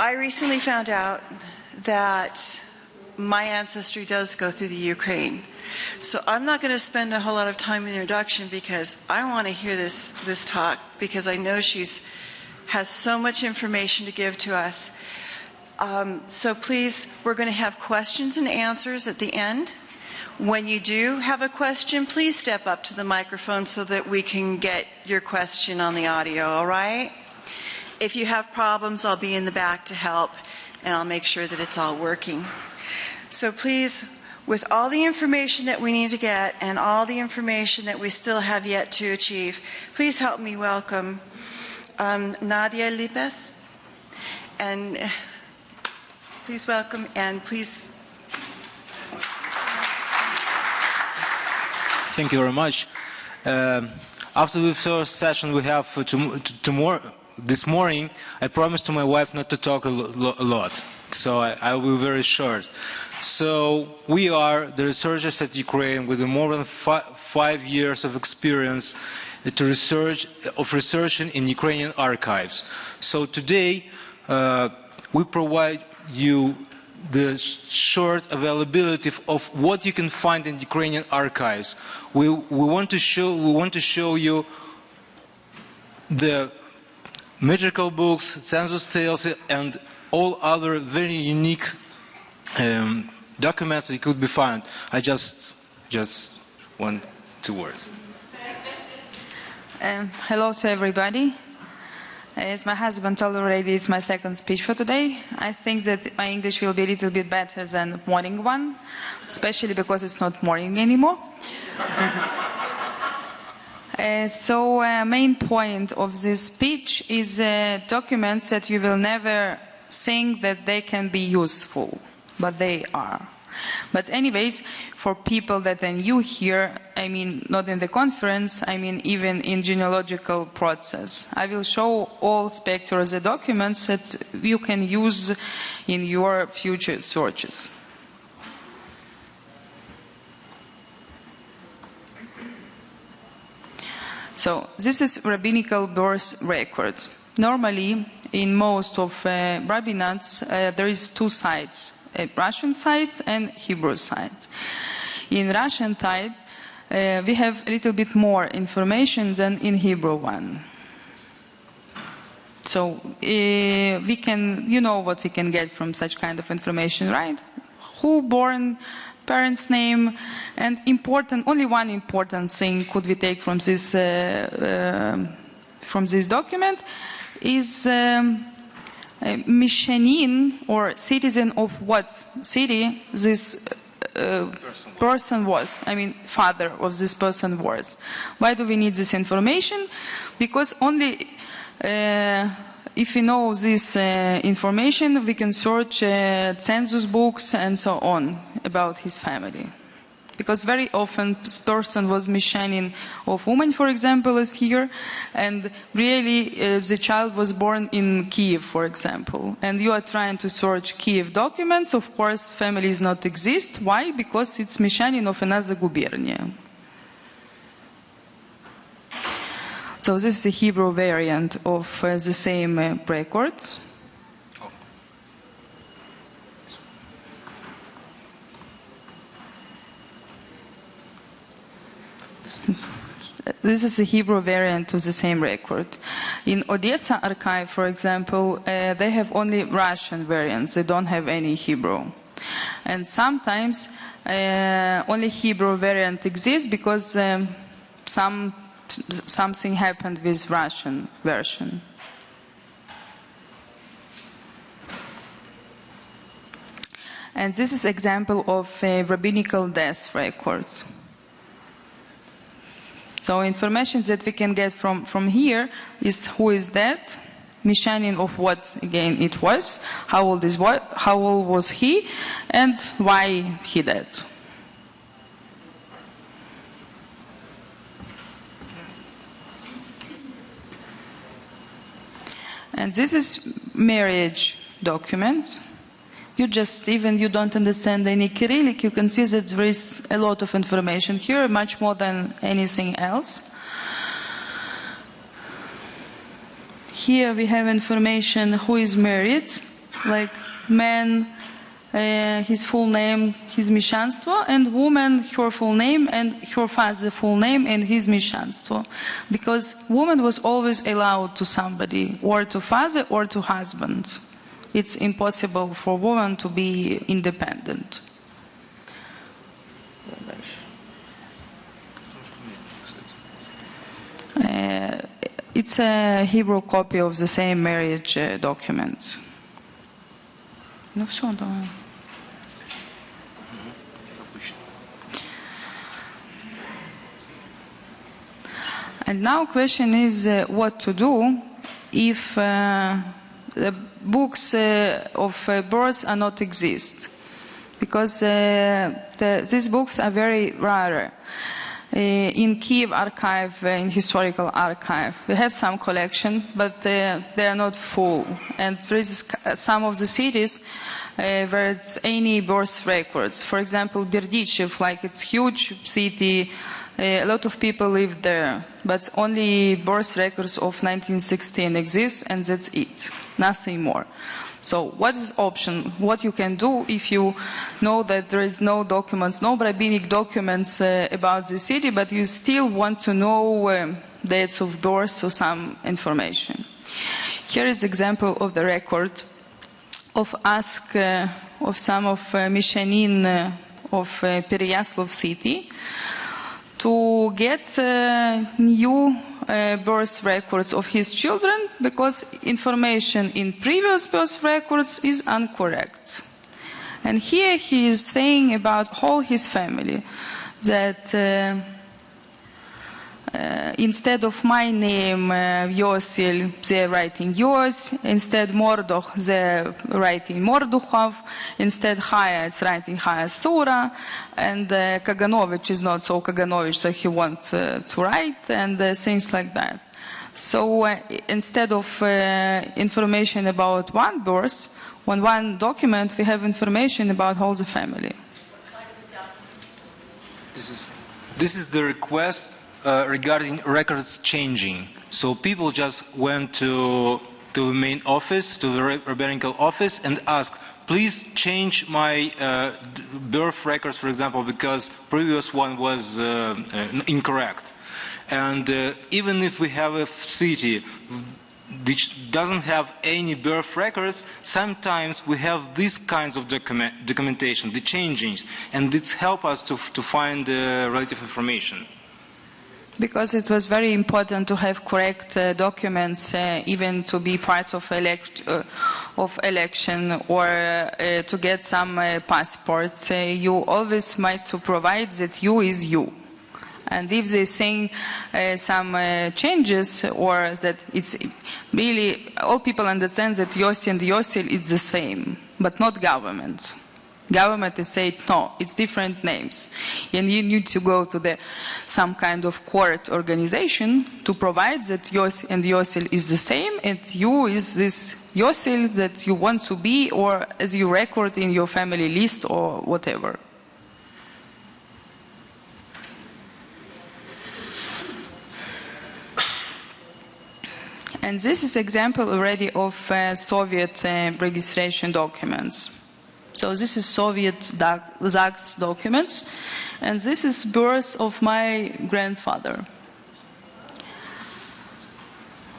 I recently found out that my ancestry does go through the Ukraine. So I'm not going to spend a whole lot of time in the introduction because I want to hear this talk because I know has so much information to give to us. So please, we're going to have questions and answers at the end. When you do have a question, please step up to the microphone so that we can get your question on the audio, all right? If you have problems, I'll be in the back to help, and I'll make sure that it's all working. So please, with all the information that we need to get and all the information that we still have yet to achieve, please help me welcome Nadia Lipes. And please welcome, and please. Thank you very much. After the first session we have this morning, I promised to my wife not to talk a lot, so I will be very short. So we are the researchers at Ukraine with more than 5 years of experience researching in Ukrainian archives. So today we provide you the short availability of what you can find in Ukrainian archives. We want to show you the metrical books, census tales, and all other very unique documents that could be found. I just want 2 words. Hello to everybody. As my husband already, it's my second speech for today. I think that my English will be a little bit better than the morning one, especially because it's not morning anymore. Main point of this speech is documents that you will never think that they can be useful, but they are. But anyways, for people that are new here, I mean, not in the conference, I mean, even in genealogical process, I will show all spectra of the documents that you can use in your future searches. So this is Rabbinical birth record. Normally, in most of rabbinates, there is 2 sides. A Russian side and Hebrew side. In Russian side, we have a little bit more information than in Hebrew one. So we can, you know what we can get from such kind of information, right? Who born, parents' name, and only one important thing could we take from this document is Mishanin, or citizen of what city this person was. I mean, father of this person was. Why do we need this information? Because only if we know this information, we can search census books and so on about his family. Because very often this person was Mishanin of woman, for example, is here, and really the child was born in Kiev, for example, and you are trying to search Kiev documents. Of course, families not exist. Why? Because it's Mishanin of another gubernia. So this is a Hebrew variant of the same record. This is a Hebrew variant of the same record. In Odessa archive, for example, they have only Russian variants. They don't have any Hebrew. And sometimes only Hebrew variant exists because something happened with Russian version. And this is example of rabbinical death records. So information that we can get from here is who is dead, Mishanin of what again it was, how old was he, and why he died. And this is marriage document. You don't understand any Cyrillic, you can see that there is a lot of information here, much more than anything else. Here we have information who is married, like man, his full name, his mieszczaństwo, and woman, her full name and her father's full name and his mieszczaństwo. Because woman was always allowed to somebody, or to father or to husband. It's impossible for woman to be independent. It's a Hebrew copy of the same marriage document. Ну все, давай. And now question is what to do if the books of birth are not exist, because these books are very rare. In Kiev archive, in historical archive, we have some collection, but they are not full. And there is some of the cities where it's any birth records. For example, Berdichev, like it's huge city, a lot of people live there, but only birth records of 1916 exist, and that's it, nothing more. So what is option? What you can do if you know that there is no documents, no rabbinic documents about the city, but you still want to know dates of birth or some information. Here is example of the record of ask of some of Mishanin of Pereyaslav city to get new birth records of his children, because information in previous birth records is incorrect. And here he is saying about all his family that instead of my name Yosil, they're writing Yos, instead Mordok, they're writing Morduchov, instead Chaya, it's writing Chaya Sura, and Kaganovich is not so Kaganovich, so he wants to write, and things like that. So instead of information about one birth, on one document we have information about all the family. This is the request regarding records changing. So people just went to the main office, to the Rabbinical office, and asked, please change my birth records, for example, because previous one was incorrect. And even if we have a city which doesn't have any birth records, sometimes we have these kinds of documentation, the changings, and it helps us to find relative information. Because it was very important to have correct documents, even to be part of election or to get some passport. You always might to provide that you is you. And if they saying some changes, or that it's really, all people understand that Yossi and Yosil is the same, but not government. Government is saying, no, it's different names. And you need to go to some kind of court organization to provide that Yos and Yosil is the same, and you is this Yosil that you want to be, or as you record in your family list or whatever. And this is example already of Soviet registration documents. So this is Soviet ZAGS documents, and this is birth of my grandfather.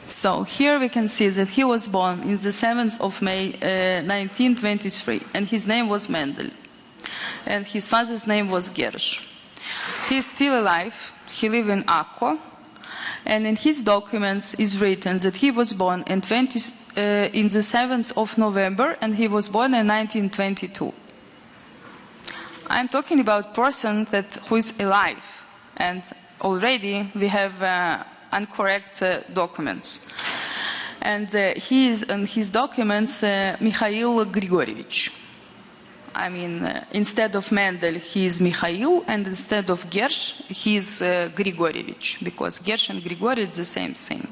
So here we can see that he was born in the 7th of May 1923, and his name was Mendel, and his father's name was Gersh. He is still alive. He lives in Akko. And in his documents is written that he was born in the 7th of November, and he was born in 1922. I'm talking about person who is alive, and already we have incorrect documents. And he is in his documents Mikhail Grigorievich. I mean, instead of Mendel, he is Mikhail, and instead of Gersh, he is Grigorievich, because Gersh and Grigori is the same thing.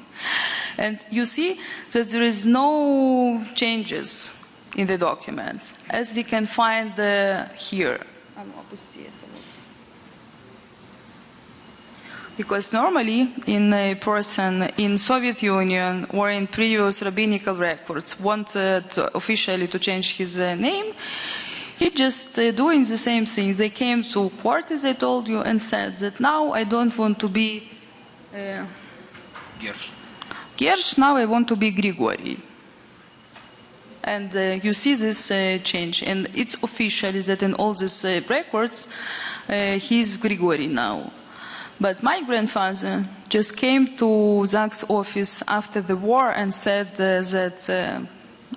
And you see that there is no changes in the documents, as we can find here. Because normally in a person in Soviet Union or in previous rabbinical records wanted officially to change his name, he just doing the same thing. They came to court, as I told you, and said that now I don't want to be Gersh, now I want to be Grigory. And you see this change. And it's officially that in all these records, he's Grigory now. But my grandfather just came to Zak's office after the war and said that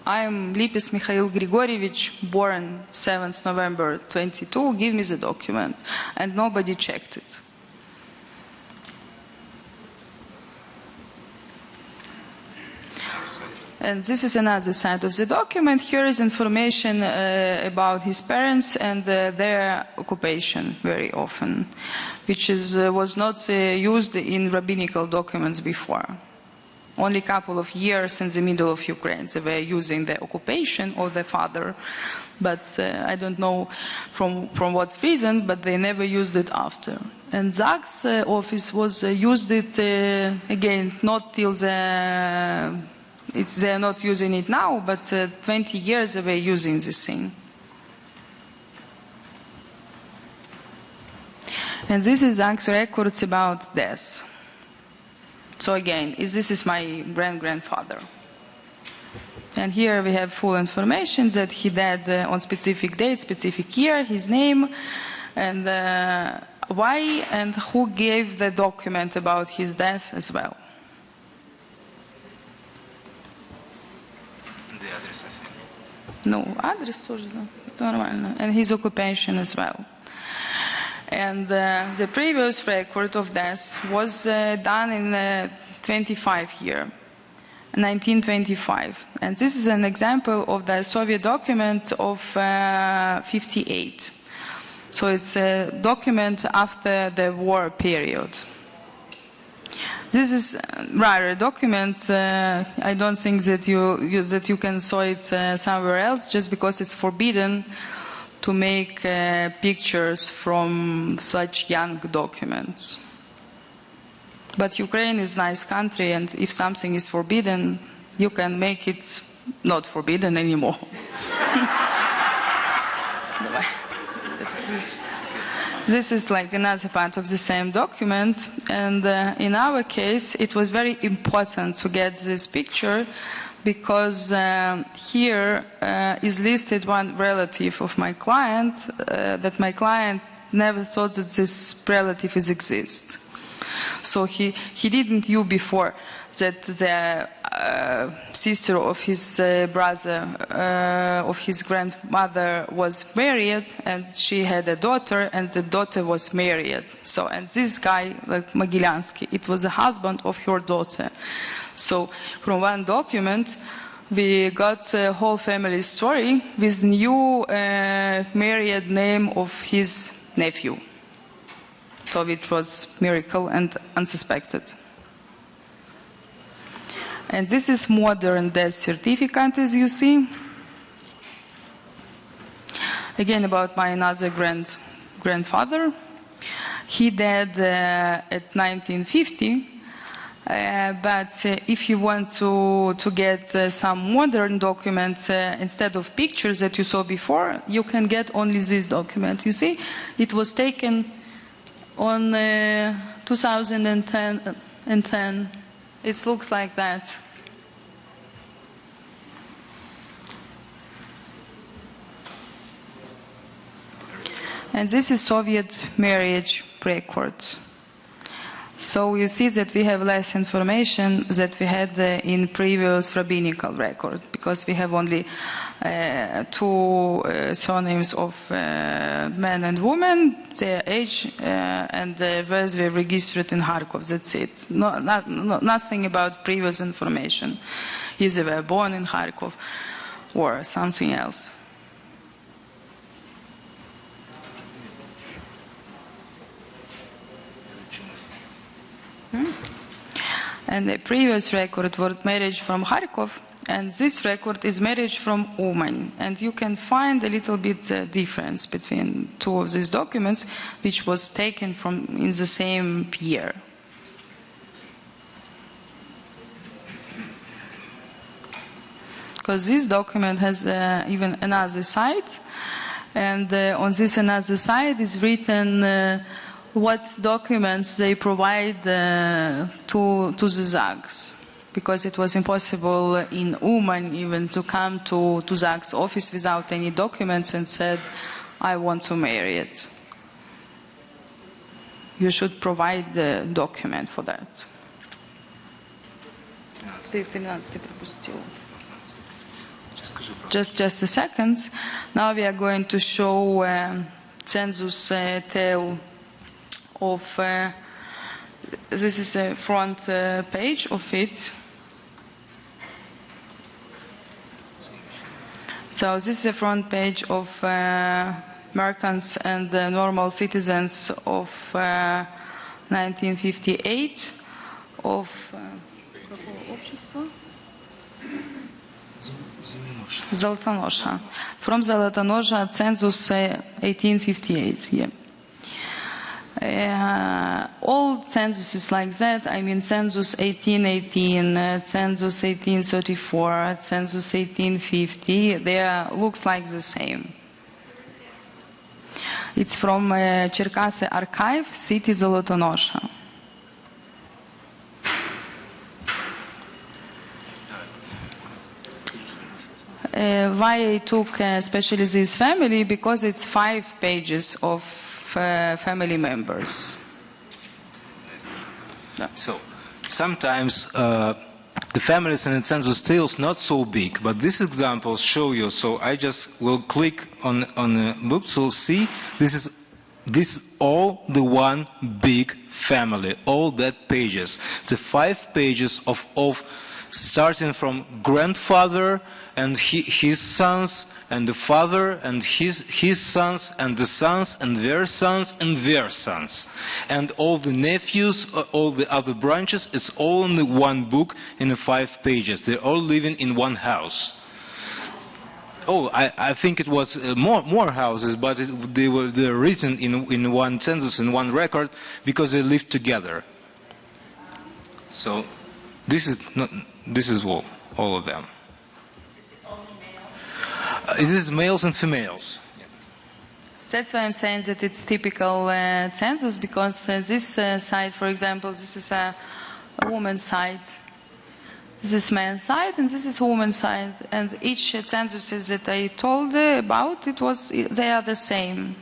I'm Lipes Mikhail Grigorievich, born 7th November 22, give me the document. And nobody checked it. And this is another side of the document. Here is information about his parents and their occupation very often, which was not used in rabbinical documents before. Only a couple of years in the middle of Ukraine they were using the occupation of the father, but I don't know from what reason, but they never used it after. And Zak's office was used it again, not till they're not using it now, but 20 years they were using this thing. And this is Zak's records about death. So again, this is my grandfather. And here we have full information that he died on specific date, specific year, his name, and why and who gave the document about his death as well. No, address тоже, нормально. And his occupation as well. And the previous record of death was done in 1925. And this is an example of the Soviet document of 58. So it's a document after the war period. This is a rare document. I don't think that you can saw it somewhere else, just because it's forbidden to make pictures from such young documents. But Ukraine is a nice country, and if something is forbidden, you can make it not forbidden anymore. This is like another part of the same document, and in our case it was very important to get this picture because here is listed one relative of my client that my client never thought that this relative exists. So he didn't knew before that the sister of his brother, of his grandmother was married, and she had a daughter, and the daughter was married. So, and this guy, like Mogilyansky, it was the husband of her daughter. So from one document, we got a whole family story with new married name of his nephew. So it was miracle and unsuspected. And this is modern death certificate, as you see. Again, about my another grandfather. He died at 1950. But if you want to get some modern documents instead of pictures that you saw before, you can get only this document. You see, it was taken on 2010. It looks like that. And this is Soviet marriage record. So you see that we have less information that we had in previous rabbinical record, because we have only two surnames of men and women, their age, and where they were registered in Kharkov. That's it. Nothing about previous information. Either they were born in Kharkov or something else. And the previous record was marriage from Kharkov, and this record is marriage from Uman. And you can find a little bit difference between two of these documents, which was taken from in the same year. because this document has even another side, and on this another side is written what documents they provide to the ZAGs, because it was impossible in Uman even to come to ZAG's office without any documents and said, I want to marry it. You should provide the document for that. Just a second. Now we are going to show census tale of, this is a front page of it. So this is the front page of merchants and normal citizens of 1958 of Zolotonosha. From Zolotonosha, census 1858. Yeah. All censuses like that, I mean census 1818, census 1834, census 1850, they looks like the same. It's from Cherkasy Archive, city Zolotonosha. Why I took especially this family? Because it's 5 pages of family members. So sometimes the families in the census tales not so big, but these examples show you. So I just will click on the book. So see, this is all the one big family, all that pages. The 5 pages of starting from grandfather and his sons, and the father and his sons, and the sons and their sons and their sons, and all the nephews, all the other branches. It's all in the one book in the 5 pages. They're all living in one house. Oh, I think it was more houses, but they're written in one census, in one record, because they lived together. So this is all of them. This is males and females. That's why I'm saying that it's typical census, because this side, for example, this is a woman's side. This is man's side, and this is woman's side. And each census that I told about, they are the same.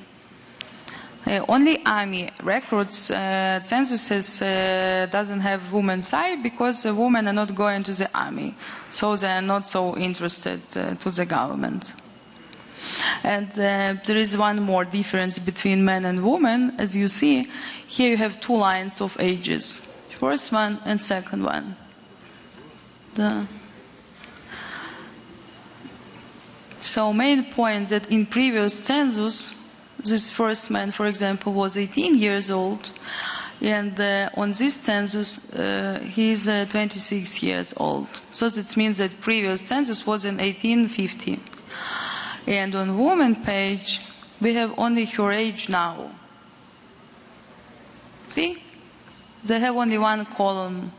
Only army records, censuses doesn't have women's side, because the women are not going to the army, so they are not so interested to the government. And there is one more difference between men and women. As you see, here you have 2 lines of ages, first one and second one. So main point that in previous census, this first man, for example, was 18 years old, and on this census he is 26 years old. So that means that previous census was in 1850. And on woman page, we have only her age now. See? They have only one column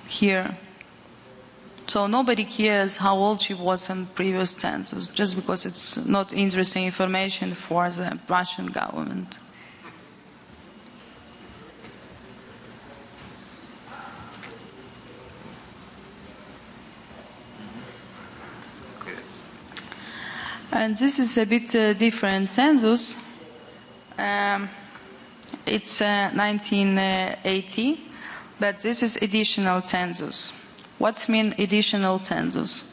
here. So nobody cares how old she was in previous census, just because it's not interesting information for the Russian government. And this is a bit different census. It's 1980, but this is additional census. What's mean additional census?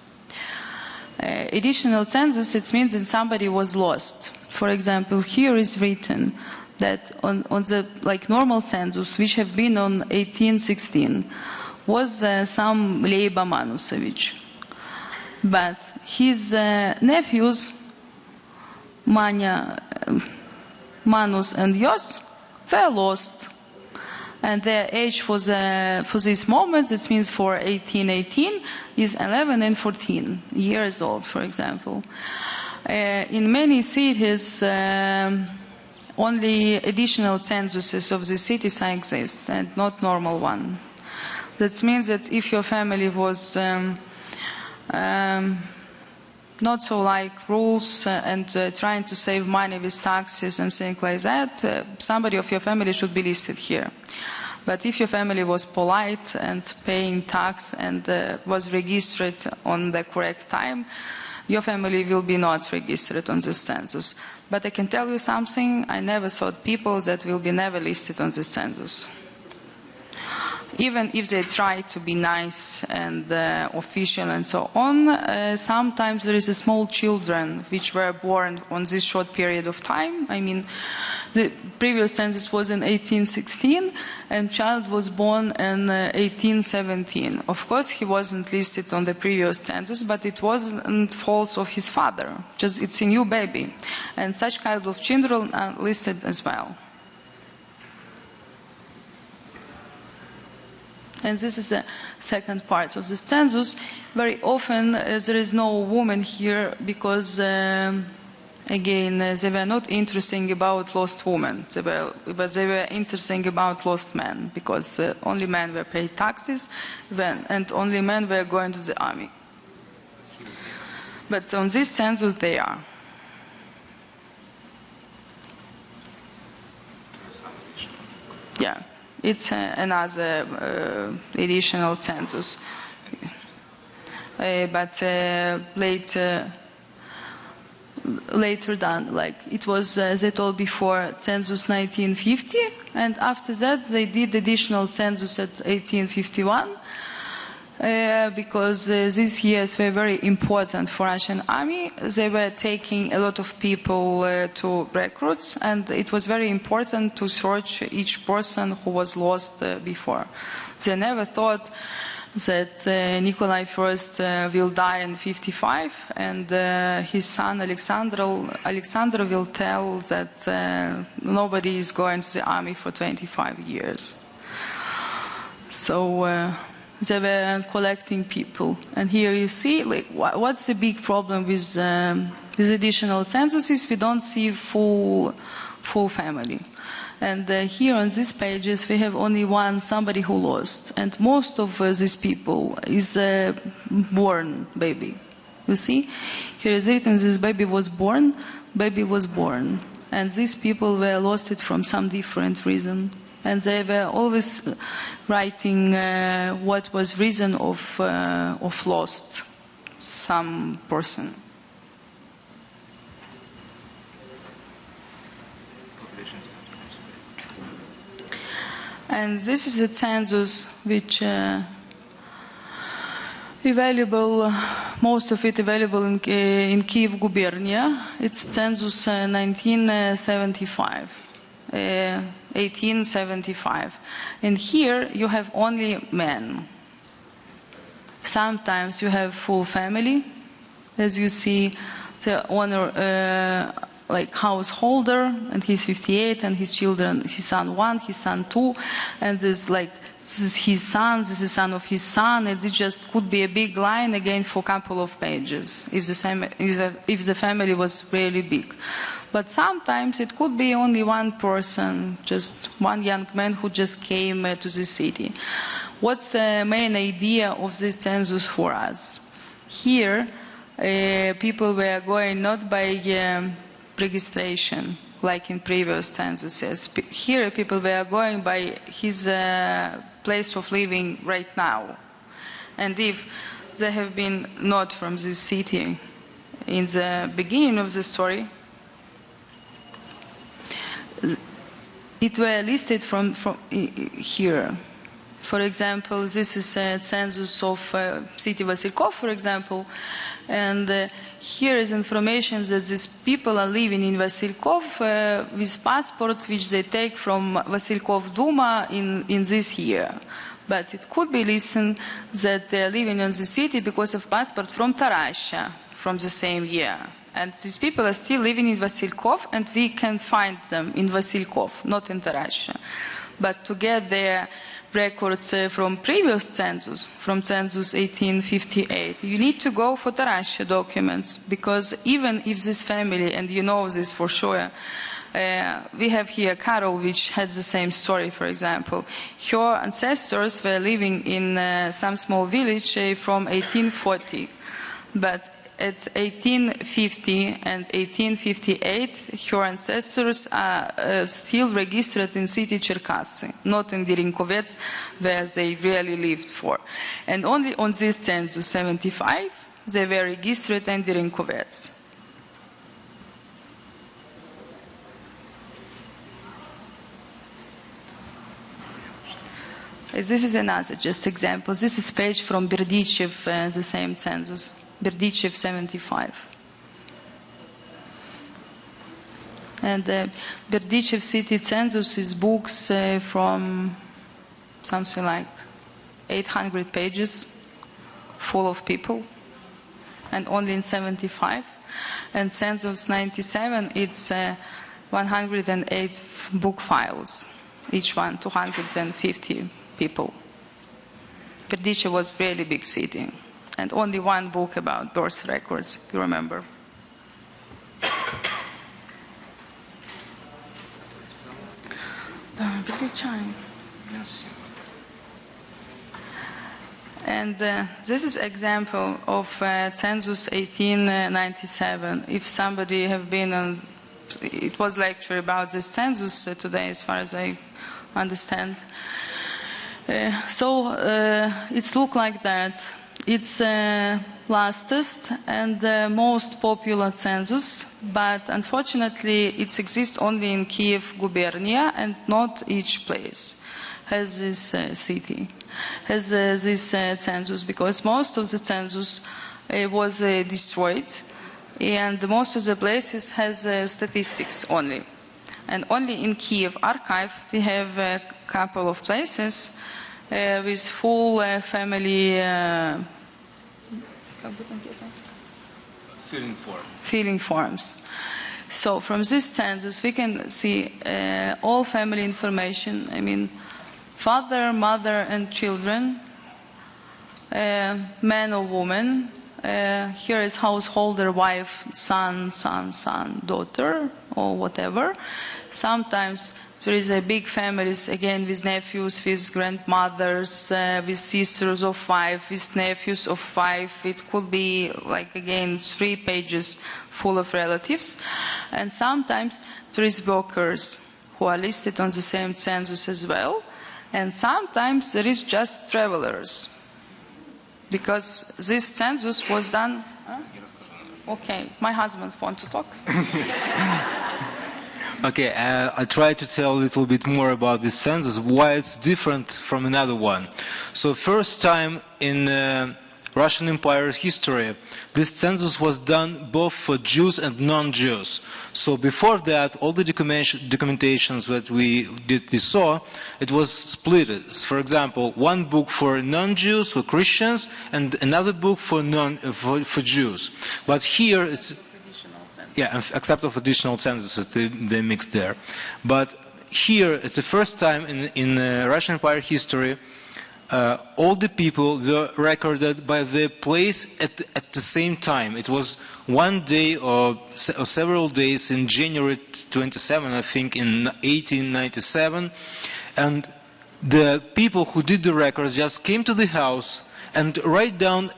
Additional census, it means that somebody was lost. For example, here is written that on the normal census, which have been on 1816, was some Leiba Manusevich. But his nephews, Manya, Manus and Yos, were lost. And their age for this moment, it means for 1818, is 11 and 14 years old, for example. In many cities, only additional censuses of the cities exist, and not normal one. That means that if your family was not so like rules and trying to save money with taxes and things like that, somebody of your family should be listed here. But if your family was polite and paying tax and was registered on the correct time, your family will be not registered on this census. But I can tell you something, I never thought people that will be never listed on this census. Even if they try to be nice and official and so on, sometimes there is a small children which were born on this short period of time. I mean, the previous census was in 1816, and child was born in 1817. Of course, he wasn't listed on the previous census, but it wasn't fault of his father. Just it's a new baby, and such kind of children are listed as well. And this is the second part of the census. Very often there is no woman here because, again, they were not interested about lost women, but they were interested about lost men, because only men were paid taxes and only men were going to the army. But on this census they are. Yeah. It's another additional census. But later done, like it was, as I told before, census 1950, and after that they did additional census at 1851, because these years were very important for Russian army. They were taking a lot of people to recruits, and it was very important to search each person who was lost before. They never thought that Nikolai I will die in 55, and his son Alexander will tell that nobody is going to the army for 25 years. So they were collecting people. And here you see, like, what's the big problem with additional censuses? We don't see full family. And here on these pages we have only somebody who lost. And most of these people is a born baby. You see? Here is written, this baby was born. And these people were lost from some different reason. And they were always writing what was reason of lost some person. And this is a census which available, most of it available in Kyiv gubernia. It's census 1975. 1875, and here you have only men. Sometimes you have full family, as you see, the owner, like householder, and he's 58, and his children, his son 1, his son 2, and this is his son, this is son of his son, and it just could be a big line again for a couple of pages if the family was really big. But sometimes it could be only one person, just one young man who just came to the city. What's the main idea of this census for us? Here, people were going not by registration, like in previous censuses. Here, people were going by his place of living right now. And if they have been not from this city in the beginning of the story, it were listed from here. For example, this is a census of city Vasilkov, for example, and here is information that these people are living in Vasilkov with passport which they take from Vasilkov Duma in this year. But it could be listened that they are living in the city because of passport from Tarasha from the same year. And these people are still living in Vasilkov, and we can find them in Vasilkov, not in Tarasha. But to get their records from previous census, from census 1858, you need to go for Tarasha documents, because even if this family, and you know this for sure, we have here Carol, which had the same story, for example. Her ancestors were living in some small village from 1840. but at 1850 and 1858, her ancestors are still registered in city Cherkasy, not in Dirinkovets, where they really lived for. And only on this census 75, they were registered in Dirinkovets. This is another just example. This is page from Berdichev, the same census. Berdichev 75. And Berdichev city census is books from something like 800 pages, full of people, and only in 75. And census 97, it's 108 book files, each one 250 people. Berdichev was a really big city, and only one book about birth records, you remember. And this is example of census 1897. If somebody have been on, it was lecture about this census today, as far as I understand. So it's look like that. It's lastest and most popular census, but unfortunately it exists only in Kiev gubernia, and not each place has this city, has this census, because most of the census was destroyed, and most of the places has statistics only. And only in Kiev archive we have a couple of places with full family filling forms. So from this census we can see all family information. I mean, father, mother, and children, man or woman. Here is householder, wife, son, daughter, or whatever. Sometimes there is a big families, again, with nephews, with grandmothers, with sisters of 5, with nephews of 5. It could be, like, again, 3 pages full of relatives. And sometimes there is workers who are listed on the same census as well. And sometimes there is just travelers. Because this census was done... Okay, my husband wants to talk. Okay, I'll try to tell a little bit more about this census, why it's different from another one. So first time in Russian Empire's history, this census was done both for Jews and non-Jews. So before that, all the documentations that we saw, it was split. For example, one book for non-Jews, for Christians, and another book for Jews. But here it's... Yeah, except of additional censuses, they mixed there. But here, it's the first time in Russian Empire history, all the people were recorded by their place at the same time. It was one day or several days in January 27, I think, in 1897. And the people who did the records just came to the house and write down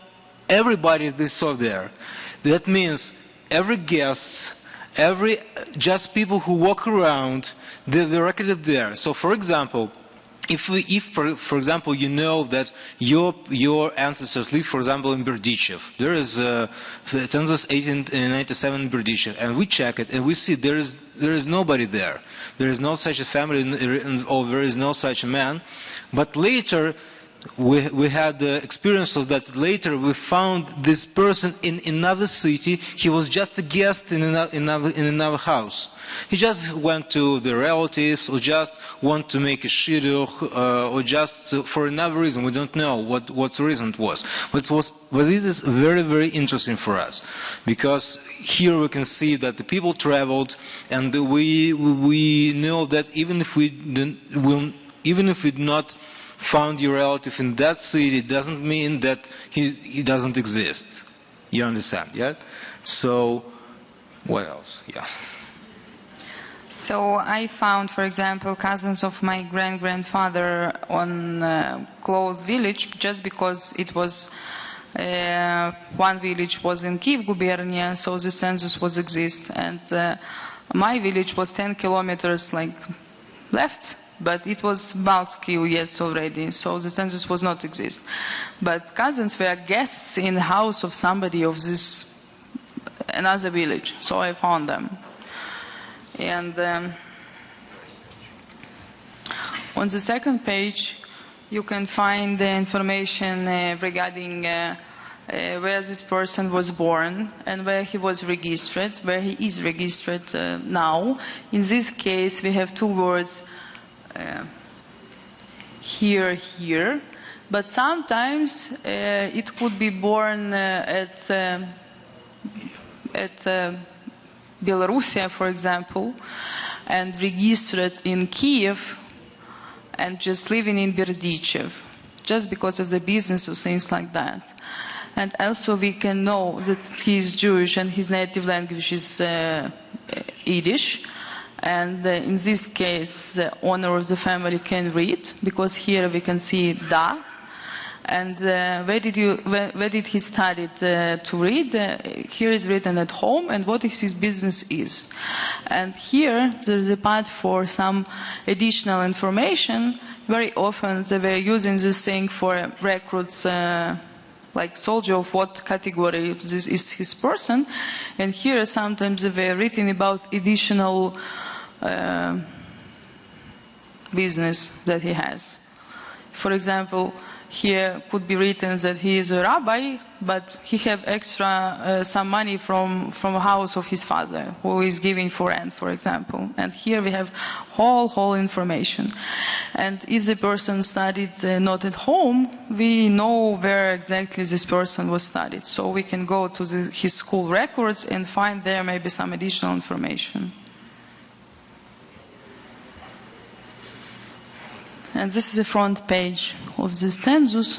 everybody they saw there. That means every guest, just people who walk around, they're recorded there. So, for example, if for example you know that your ancestors live, for example, in Berdichev, there is census 1897 in Berdichev, and we check it and we see there is nobody there. There is no such a family, or there is no such a man. But later, we had the experience of that. Later we found this person in another city. He was just a guest in another house. He just went to the relatives, or just want to make a shidduch, or just for another reason. We don't know what the reason it was. But it is very, very interesting for us, because here we can see that the people traveled, and we know that even if we did not found your relative in that city, it doesn't mean that he doesn't exist. You understand, yeah? So, what else? Yeah. So I found, for example, cousins of my grandfather on close village, just because it was One village was in Kiev gubernia, so the census was exist, and my village was 10 kilometers left, but it was Baltsky yes already, so the census was not exist. But cousins were guests in the house of somebody of this another village, so I found them. And on the second page, you can find the information regarding where this person was born and where he was registered, where he is registered now. In this case, we have two words, here, here. But sometimes it could be born at Belarusia, for example, and registered in Kiev, and just living in Berdichev, just because of the business or things like that. And also we can know that he is Jewish and his native language is Yiddish. And in this case, the owner of the family can read, because here we can see Da. And where did he study to read? Here is written at home, and what his business is. And here there is a part for some additional information. Very often they were using this thing for records, like soldier of what category this is his person. And here sometimes they were written about additional business that he has. For example, here could be written that he is a rabbi, but he have extra some money from a house of his father, who is giving for rent, for example. And here we have whole information. And if the person studied not at home, we know where exactly this person was studied. So we can go to his school records and find there maybe some additional information. And this is the front page of the census.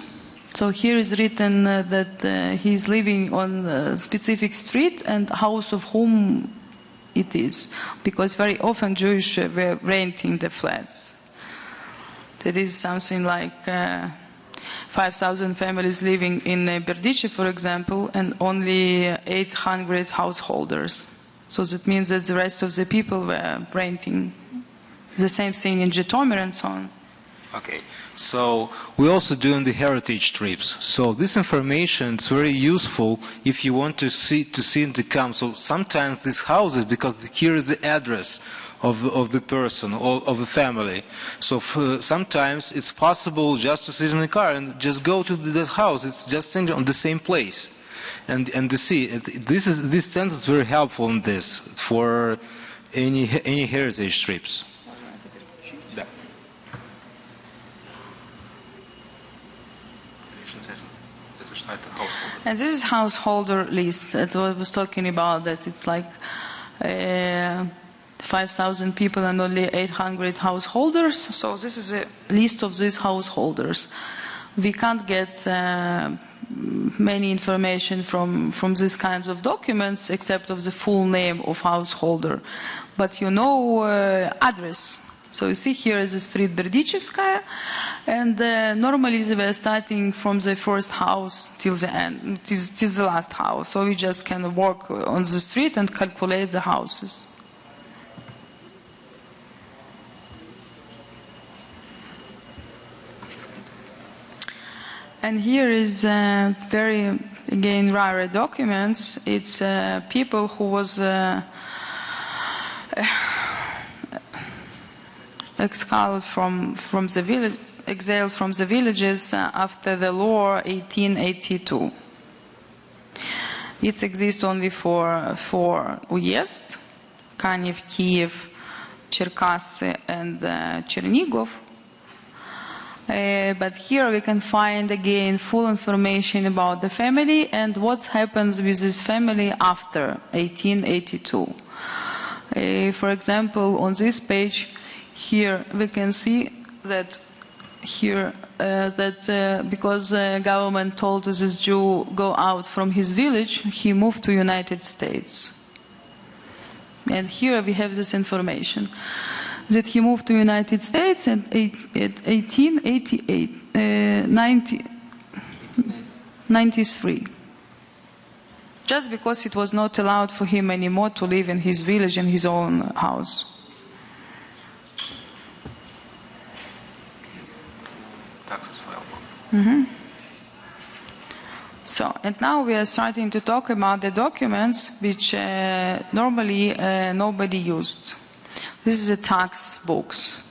So here is written that he is living on a specific street and house of whom it is. Because very often Jewish were renting the flats. That is something like 5,000 families living in Berdichev, for example, and only 800 householders. So that means that the rest of the people were renting. The same thing in Zhytomyr and so on. Okay, so we're also doing the heritage trips. So this information is very useful if you want to see in the camp. So sometimes these houses, because here is the address of the person or of the family. So sometimes it's possible just to sit in the car and just go to that house. It's just on the same place, and to see. This census is very helpful in this for any heritage trips. And this is householder list that I was talking about, that it's like 5,000 people and only 800 householders. So this is a list of these householders. We can't get many information from these kinds of documents except of the full name of householder. But you know address. So you see here is the street Berdichevskaya, and normally they were starting from the first house till the end, till the last house. So we just can walk on the street and calculate the houses. And here is very, again, rare documents. It's people who was exiled from the village, exiled from the villages after the war 1882. It exists only for Uyezd, Kanev, Kiev, Cherkasy, and Chernigov. But here we can find again full information about the family and what happens with this family after 1882. For example, on this page, here we can see that here because the government told this Jew go out from his village, he moved to United States. And here we have this information that he moved to United States at 1888, 93. Just because it was not allowed for him anymore to live in his village, in his own house. So, and now we are starting to talk about the documents which normally nobody used. This is the tax books.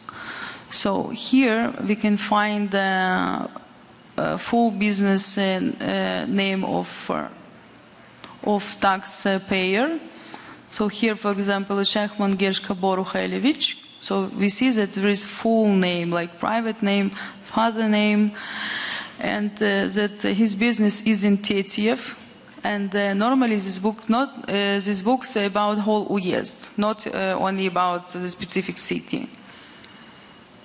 So here we can find the full business name of taxpayer. So here, for example, Shechman Gershka Boruchailevich. So we see that there is full name, like private name, father name, and that his business is in Tetiev. And normally this books about whole Uyezd, not only about the specific city.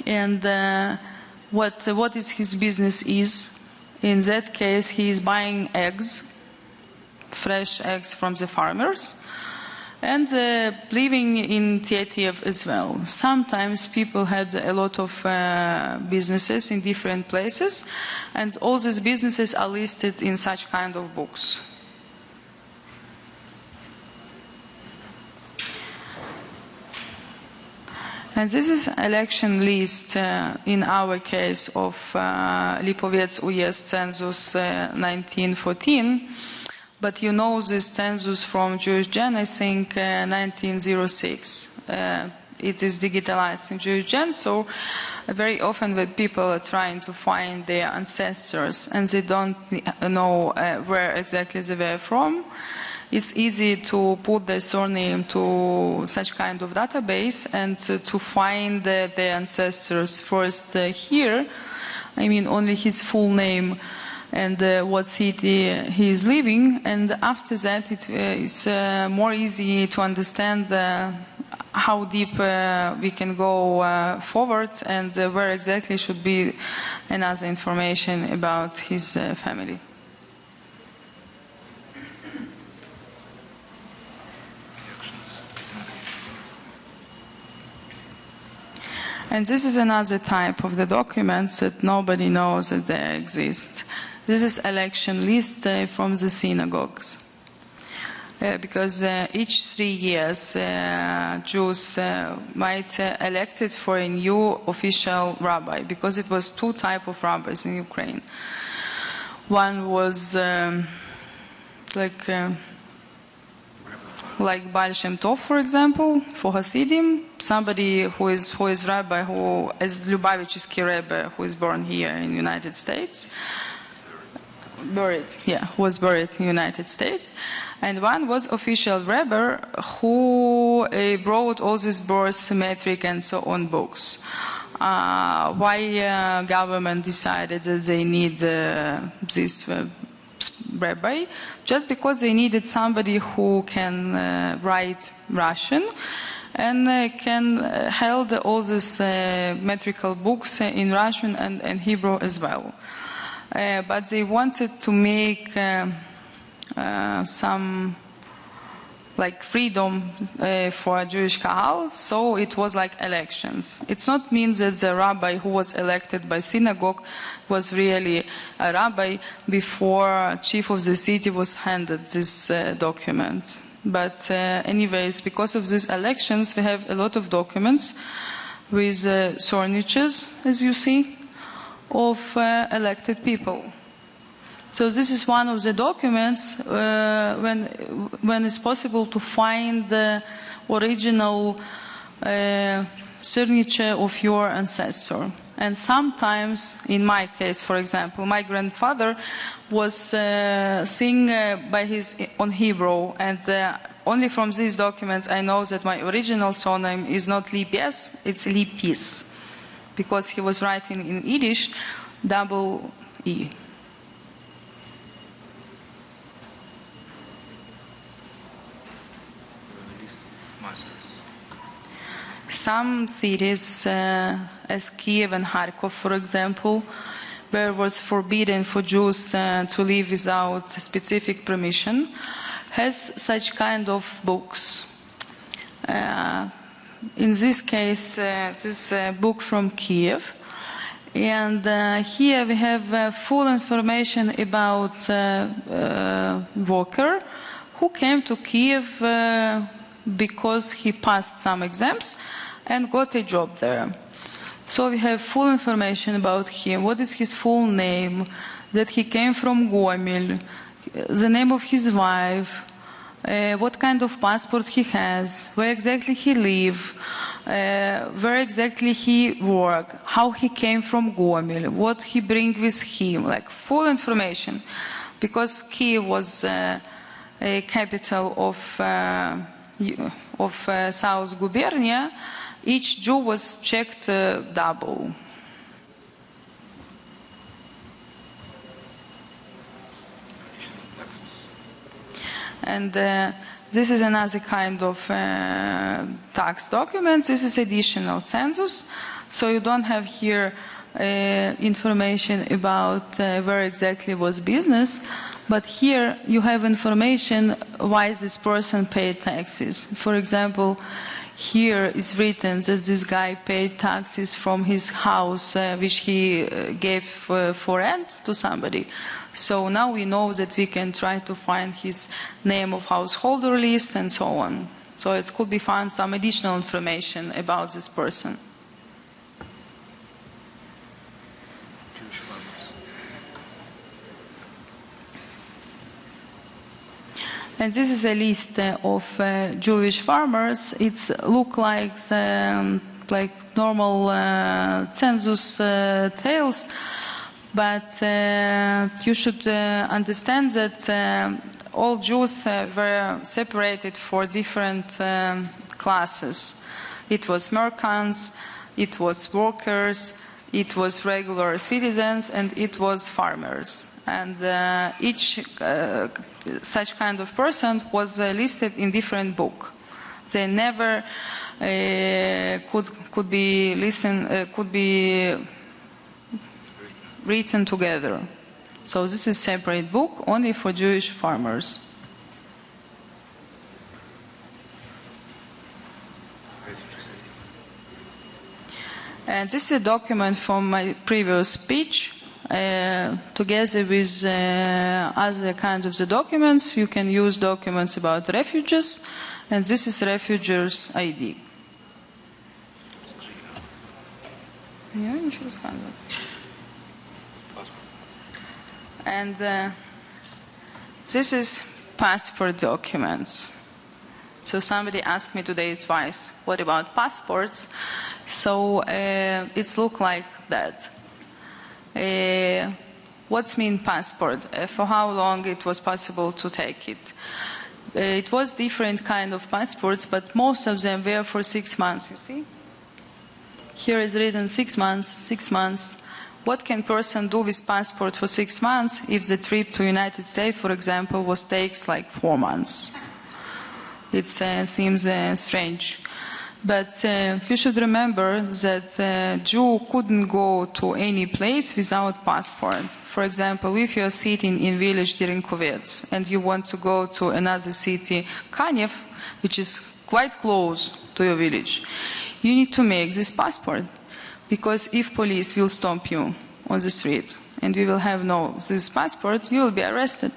And what is his business is? In that case, he is buying eggs, fresh eggs from the farmers, and living in Tetiev as well. Sometimes people had a lot of businesses in different places, and all these businesses are listed in such kind of books. And this is election list in our case of Lipovets Uyezd census 1914. But you know this census from Jewish Gen, I think 1906. It is digitalized in Jewish Gen, so very often when people are trying to find their ancestors and they don't know where exactly they were from, it's easy to put their surname to such kind of database and to find their ancestors first here. I mean, only his full name and what city he is living, and after that it's more easy to understand how deep we can go forward and where exactly should be another information about his family. And this is another type of the documents that nobody knows that they exist. This is election list from the synagogues. Because each 3 years Jews might elected for a new official rabbi, because it was 2 types of rabbis in Ukraine. One was like Baal Shem Tov, for example, for Hasidim, somebody who is rabbi, who is Lubavitchsky Rebbe, who is born here in the United States, was buried in the United States, and one was official Rebbe who wrote all these birth metric and so on books. Why government decided that they need this rabbi? Just because they needed somebody who can write Russian and can hold all these metrical books in Russian and Hebrew as well. But they wanted to make some like freedom for a Jewish kahal, so it was like elections. It's not means that the rabbi who was elected by synagogue was really a rabbi before chief of the city was handed this document. But anyways, because of these elections, we have a lot of documents with signatures, as you see, of elected people. So this is one of the documents when it's possible to find the original signature of your ancestor. And sometimes, in my case, for example, my grandfather was sing on Hebrew, and only from these documents I know that my original surname is not Lipes, it's Lipis, because he was writing in Yiddish double E. Some cities, as Kiev and Kharkov, for example, where it was forbidden for Jews to live without specific permission, has such kind of books. In this case, this book from Kiev, And here we have full information about worker who came to Kiev because he passed some exams and got a job there. So we have full information about him. What is his full name? That he came from Gomel, the name of his wife, what kind of passport he has, where exactly he lives, where exactly he worked, how he came from Gomel, what he brings with him, like full information. Because Kiev was a capital of South Gubernia, each Jew was checked double. And this is another kind of tax document. This is additional census. So you don't have here information about where exactly was business, but here you have information why this person paid taxes. For example, here is written that this guy paid taxes from his house, which he gave for rent to somebody. So now we know that we can try to find his name of householder list and so on. So it could be found some additional information about this person. And this is a list of Jewish farmers. It's look like normal census tales, but you should understand that all Jews were separated for different classes. It was merchants, it was workers, it was regular citizens, and it was farmers. And each such kind of person was listed in different book. They never could be written together. So this is separate book only for Jewish farmers. And this is a document from my previous speech. Together with other kinds of the documents, you can use documents about refugees, and this is refugees' ID. And this is passport documents. So somebody asked me today twice, what about passports? So it's look like that. What's mean passport? For how long it was possible to take it? It was different kind of passports, but most of them were for 6 months, you see? Here is written 6 months, 6 months. What can person do with passport for 6 months if the trip to United States, for example, takes like 4 months? It seems strange. But you should remember that Jew couldn't go to any place without passport. For example, if you are sitting in village during COVID and you want to go to another city, Kanev, which is quite close to your village, you need to make this passport. Because if police will stop you on the street and you will have this passport, you will be arrested.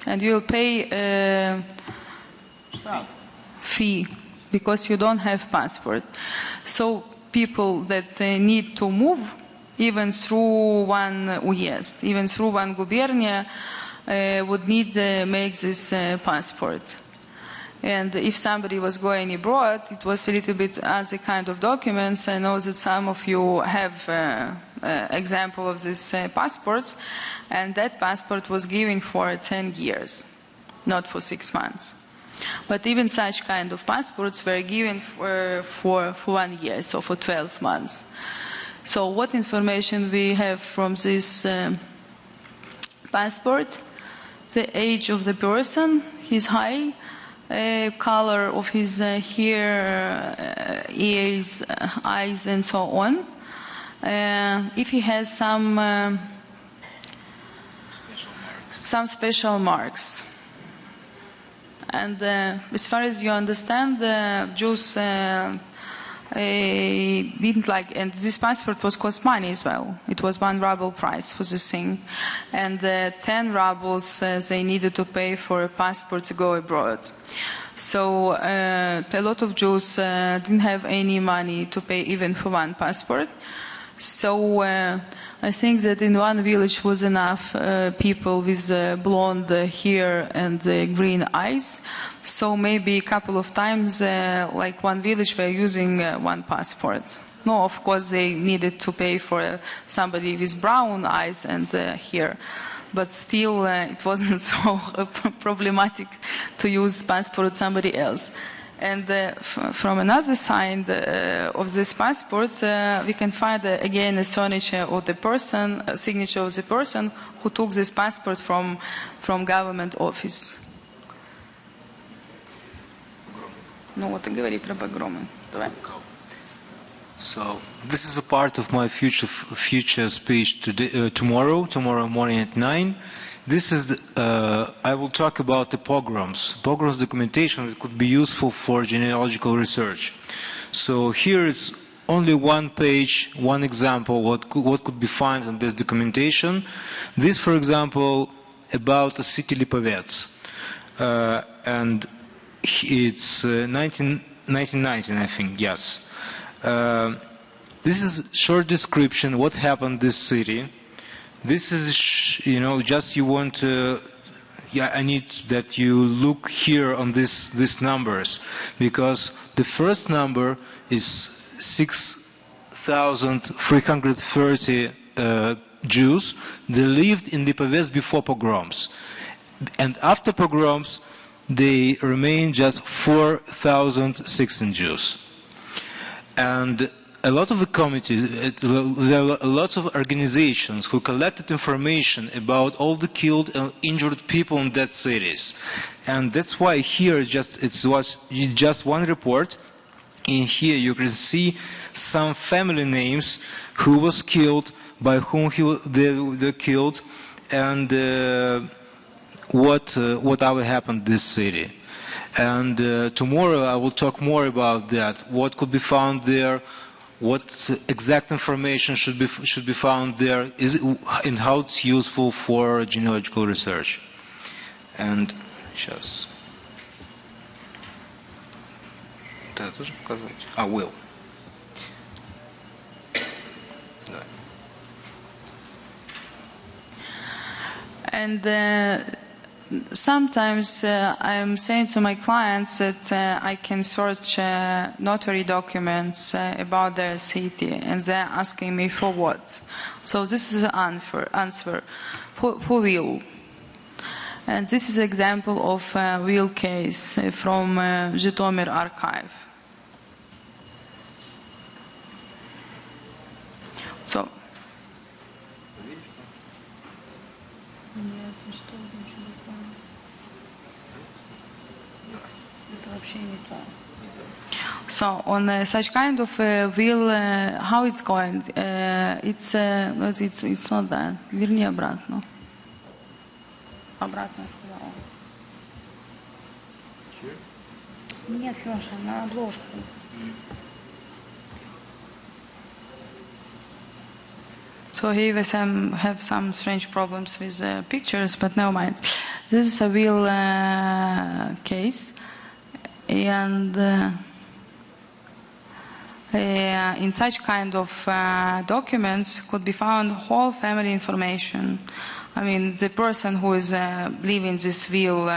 And you will pay a fee. Because you don't have passport. So people that need to move, even through one uyezd, even through one gubernia, would need to make this passport. And if somebody was going abroad, it was a little bit other kind of documents. I know that some of you have example of these passports, and that passport was given for 10 years, not for 6 months. But even such kind of passports were given for 1 year, so for 12 months. So what information we have from this passport? The age of the person, his height, color of his hair, ears, eyes, and so on. If he has some special marks. And as far as you understand, the Jews didn't like, and this passport was cost money as well. It was 1 ruble price for this thing, and 10 rubles they needed to pay for a passport to go abroad. So a lot of Jews didn't have any money to pay even for 1 passport. So I think that in one village was enough people with blonde hair and green eyes. So maybe a couple of times, like one village, were using 1 passport. No, of course they needed to pay for somebody with brown eyes and hair. But still, it wasn't so problematic to use passport somebody else. And from another side of this passport, we can find again a signature of the person who took this passport from government office. Ну вот и говори про погромы. Давай. So this is a part of my future speech today, tomorrow morning at 9. This is I will talk about the pogroms documentation that could be useful for genealogical research. So here is only 1 page, 1 example what could be found in this documentation. This, for example, about the city Lipovets, and it's 1919, I think. Yes. This is short description what happened in this city. This is, just you want to, I need that you look here on these numbers, because the first number is 6,330 Jews. They lived in Lipovets before pogroms. And after pogroms, they remained just 4,016 Jews. And a lot of the committees, there are lots of organizations who collected information about all the killed and injured people in that cities. And that's why here it was just 1 report. In here you can see some family names, who was killed, by whom they were killed, and what happened in this city. And tomorrow I will talk more about that, what could be found there, what exact information should be found there, and how it's useful for genealogical research. And сейчас. Это тоже показать? Will. And sometimes I'm saying to my clients that I can search notary documents about their city, and they're asking me for what. So this is the answer. For will. And this is an example of a will case from Zhytomyr archive. So. So on such kind of will, how it's going? It's not that. Верни обратно. Обратно сказала. Нет, Леша, на обложку. So here we have some strange problems with pictures, but never mind. This is a will case, and in such kind of documents could be found whole family information. I mean, the person who is leaving this will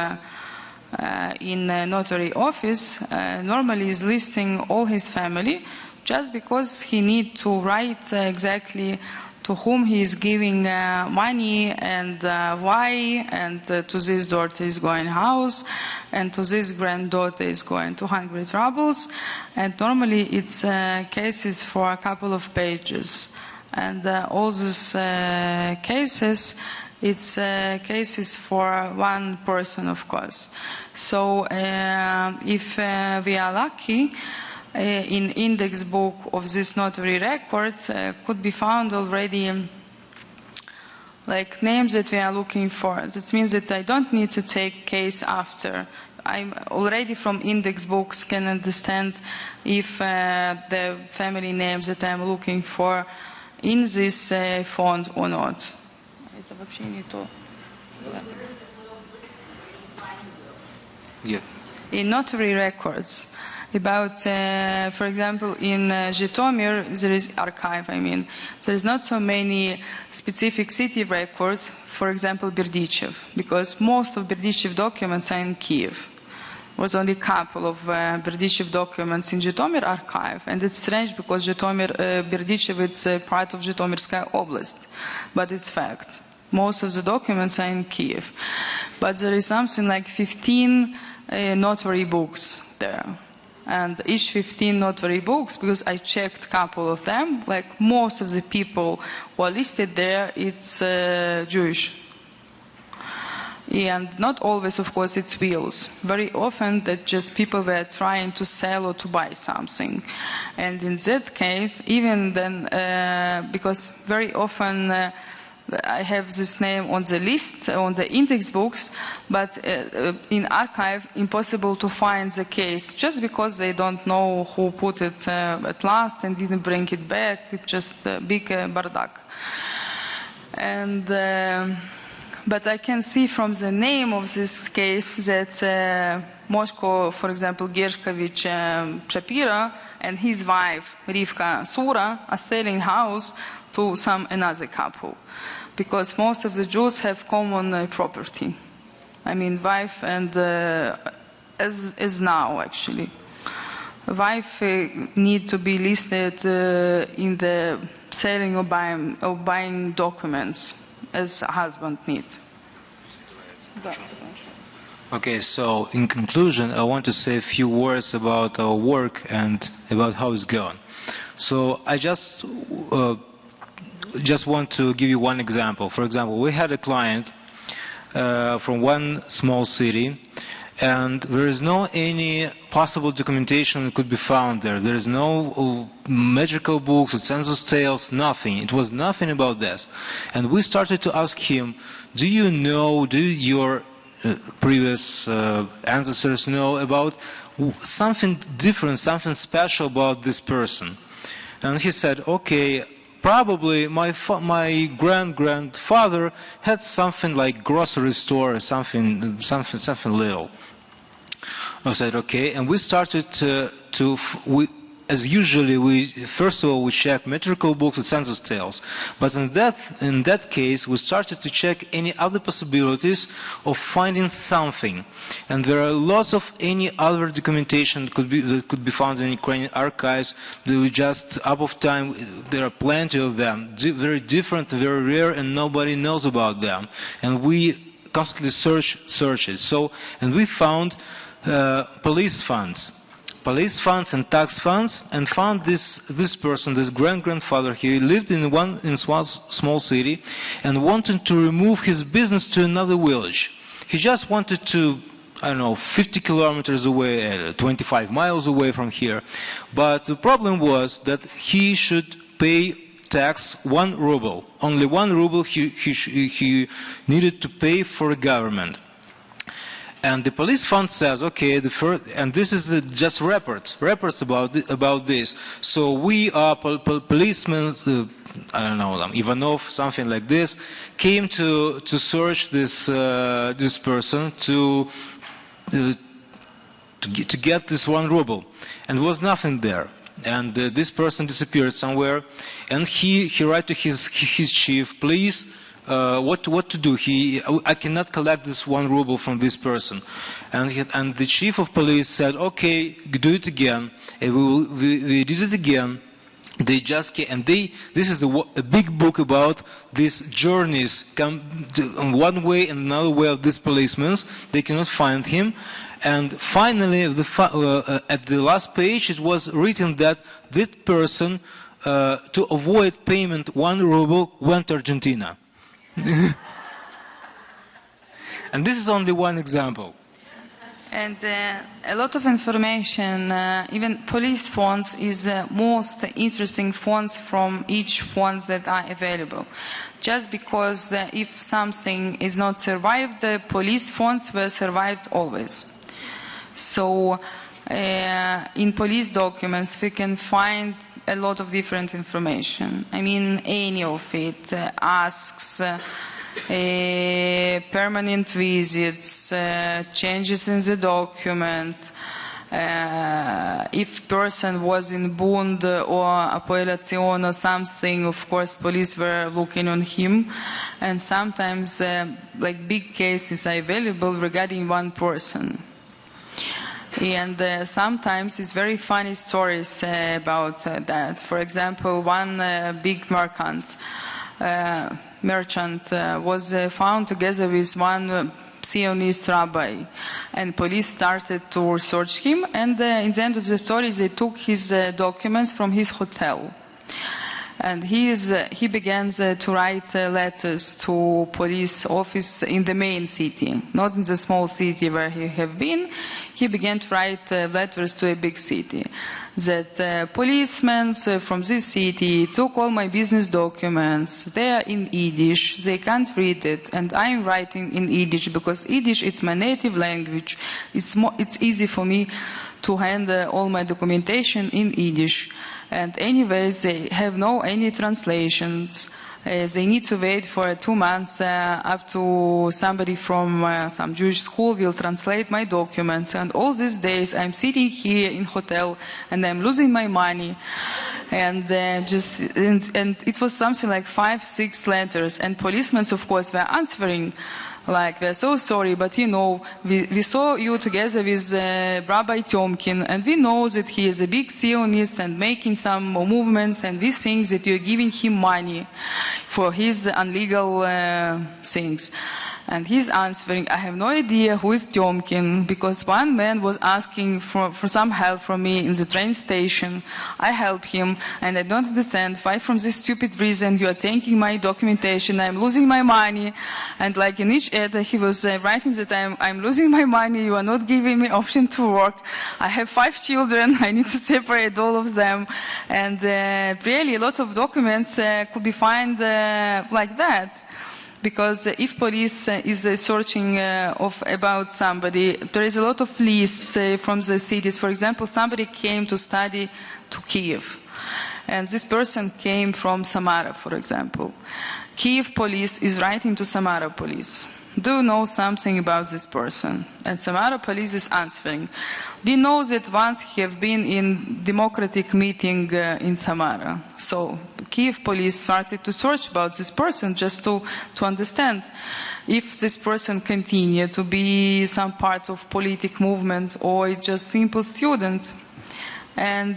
in a notary office normally is listing all his family, just because he need to write exactly to whom he is giving money and why, and to this daughter is going house, and to this granddaughter is going 200 rubles, and normally it's cases for a couple of pages, and all these cases, it's cases for 1 person, of course. So if we are lucky, in index book of this notary records could be found already like names that we are looking for. That means that I don't need to take case after I already from index books can understand if the family names that I'm looking for in this font or not. Это вообще не то. Yeah. In notary records, about, for example, in Zhytomyr, there is archive, there is not so many specific city records, for example, Berdichev, because most of Berdichev documents are in Kiev. There was only a couple of Berdichev documents in Zhytomyr archive, and it's strange because Berdichev is part of Zhytomyrskaya Oblast, but it's fact. Most of the documents are in Kiev, but there is something like 15 notary books there. And each 15 notary books, because I checked a couple of them, like most of the people who are listed there, it's Jewish. And not always, of course, it's wills. Very often that just people were trying to sell or to buy something. And in that case, even then, because very often I have this name on the list, on the index books, but in archive, impossible to find the case, just because they don't know who put it at last and didn't bring it back. It's just a big bardak. And, but I can see from the name of this case that Moscow, for example, Gershkovich Shapira and his wife, Rivka Sura, are selling house to another couple. Because most of the Jews have common property. Wife and, as now actually. Wife need to be listed in the selling or buying documents as husband need. Okay, so in conclusion, I want to say a few words about our work and about how it's going. So I just want to give you one example. For example, we had a client from one small city, and there is no any possible documentation that could be found there. There is no metrical books, census tales, nothing. It was nothing about this. And we started to ask him, do your previous ancestors know about something different, something special about this person? And he said, okay, probably my grandfather had something like grocery store or something little. I said, okay, and we started as usually, first of all, we check metrical books and census tales. But in that case, we started to check any other possibilities of finding something. And there are lots of any other documentation that could be found in Ukrainian archives. We just, up of time, there are plenty of them, very different, very rare, and nobody knows about them. And we constantly search it. And we found police funds and tax funds, and found this person, this grandfather. He lived in one small city and wanted to remove his business to another village. He just wanted to, 50 kilometers away, 25 miles away from here. But the problem was that he should pay tax 1 ruble. Only 1 ruble he needed to pay for the government. And the police fund says, okay, and this is just reports about this. So we are policemen, Ivanov, something like this, came to search this person to get this 1 ruble, and there was nothing there. And this person disappeared somewhere, and he wrote to his chief, please. What to do? I cannot collect this 1 ruble from this person, and the chief of police said, "Okay, do it again." And we did it again. They just came, and this is a big book about these journeys, on one way and another way of these policemen. They cannot find him, and finally, at the last page, it was written that this person, to avoid payment 1 ruble, went to Argentina. And this is only one example. And a lot of information, even police fonts is the most interesting fonts from each fonts that are available. Just because if something is not survived, the police fonts will survive always. So in police documents we can find a lot of different information. I mean, any of it, asks, permanent visits, changes in the document, if person was in Bund or Appellation or something, of course police were looking on him, and sometimes like big cases are available regarding one person. And sometimes it's very funny stories about that. For example, one big merchant was found together with one Zionist rabbi, and police started to search him, and in the end of the story they took his documents from his hotel. And he began to write letters to police office in the main city, not in the small city where he had been. He began to write letters to a big city. That policemen from this city took all my business documents. They are in Yiddish. They can't read it, and I'm writing in Yiddish because Yiddish is my native language. It's easy for me to handle all my documentation in Yiddish. And anyways, they have any translations. They need to wait for 2 months up to somebody from some Jewish school will translate my documents. And all these days I'm sitting here in hotel and I'm losing my money. And and it was something like 5-6 letters. And policemen, of course, were answering. Like, we're so sorry, but we saw you together with Rabbi Tyomkin, and we know that he is a big Zionist and making some movements, and we think that you're giving him money for his illegal things. And he's answering, I have no idea who is Tyomkin, because one man was asking for some help from me in the train station. I help him, and I don't understand why from this stupid reason you are taking my documentation, I'm losing my money. And like in each ad, he was writing that I'm losing my money, you are not giving me option to work. I have 5 children, I need to separate all of them. And really a lot of documents could be found like that. Because if police is searching about somebody, there is a lot of lists from the cities. For example, somebody came to study to Kiev, and this person came from Samara, for example. Kiev police is writing to Samara police. Do you know something about this person? And Samara police is answering. We know that once he have been in democratic meeting in Samara. So Kiev police started to search about this person just to understand if this person continue to be some part of political movement or just simple student. And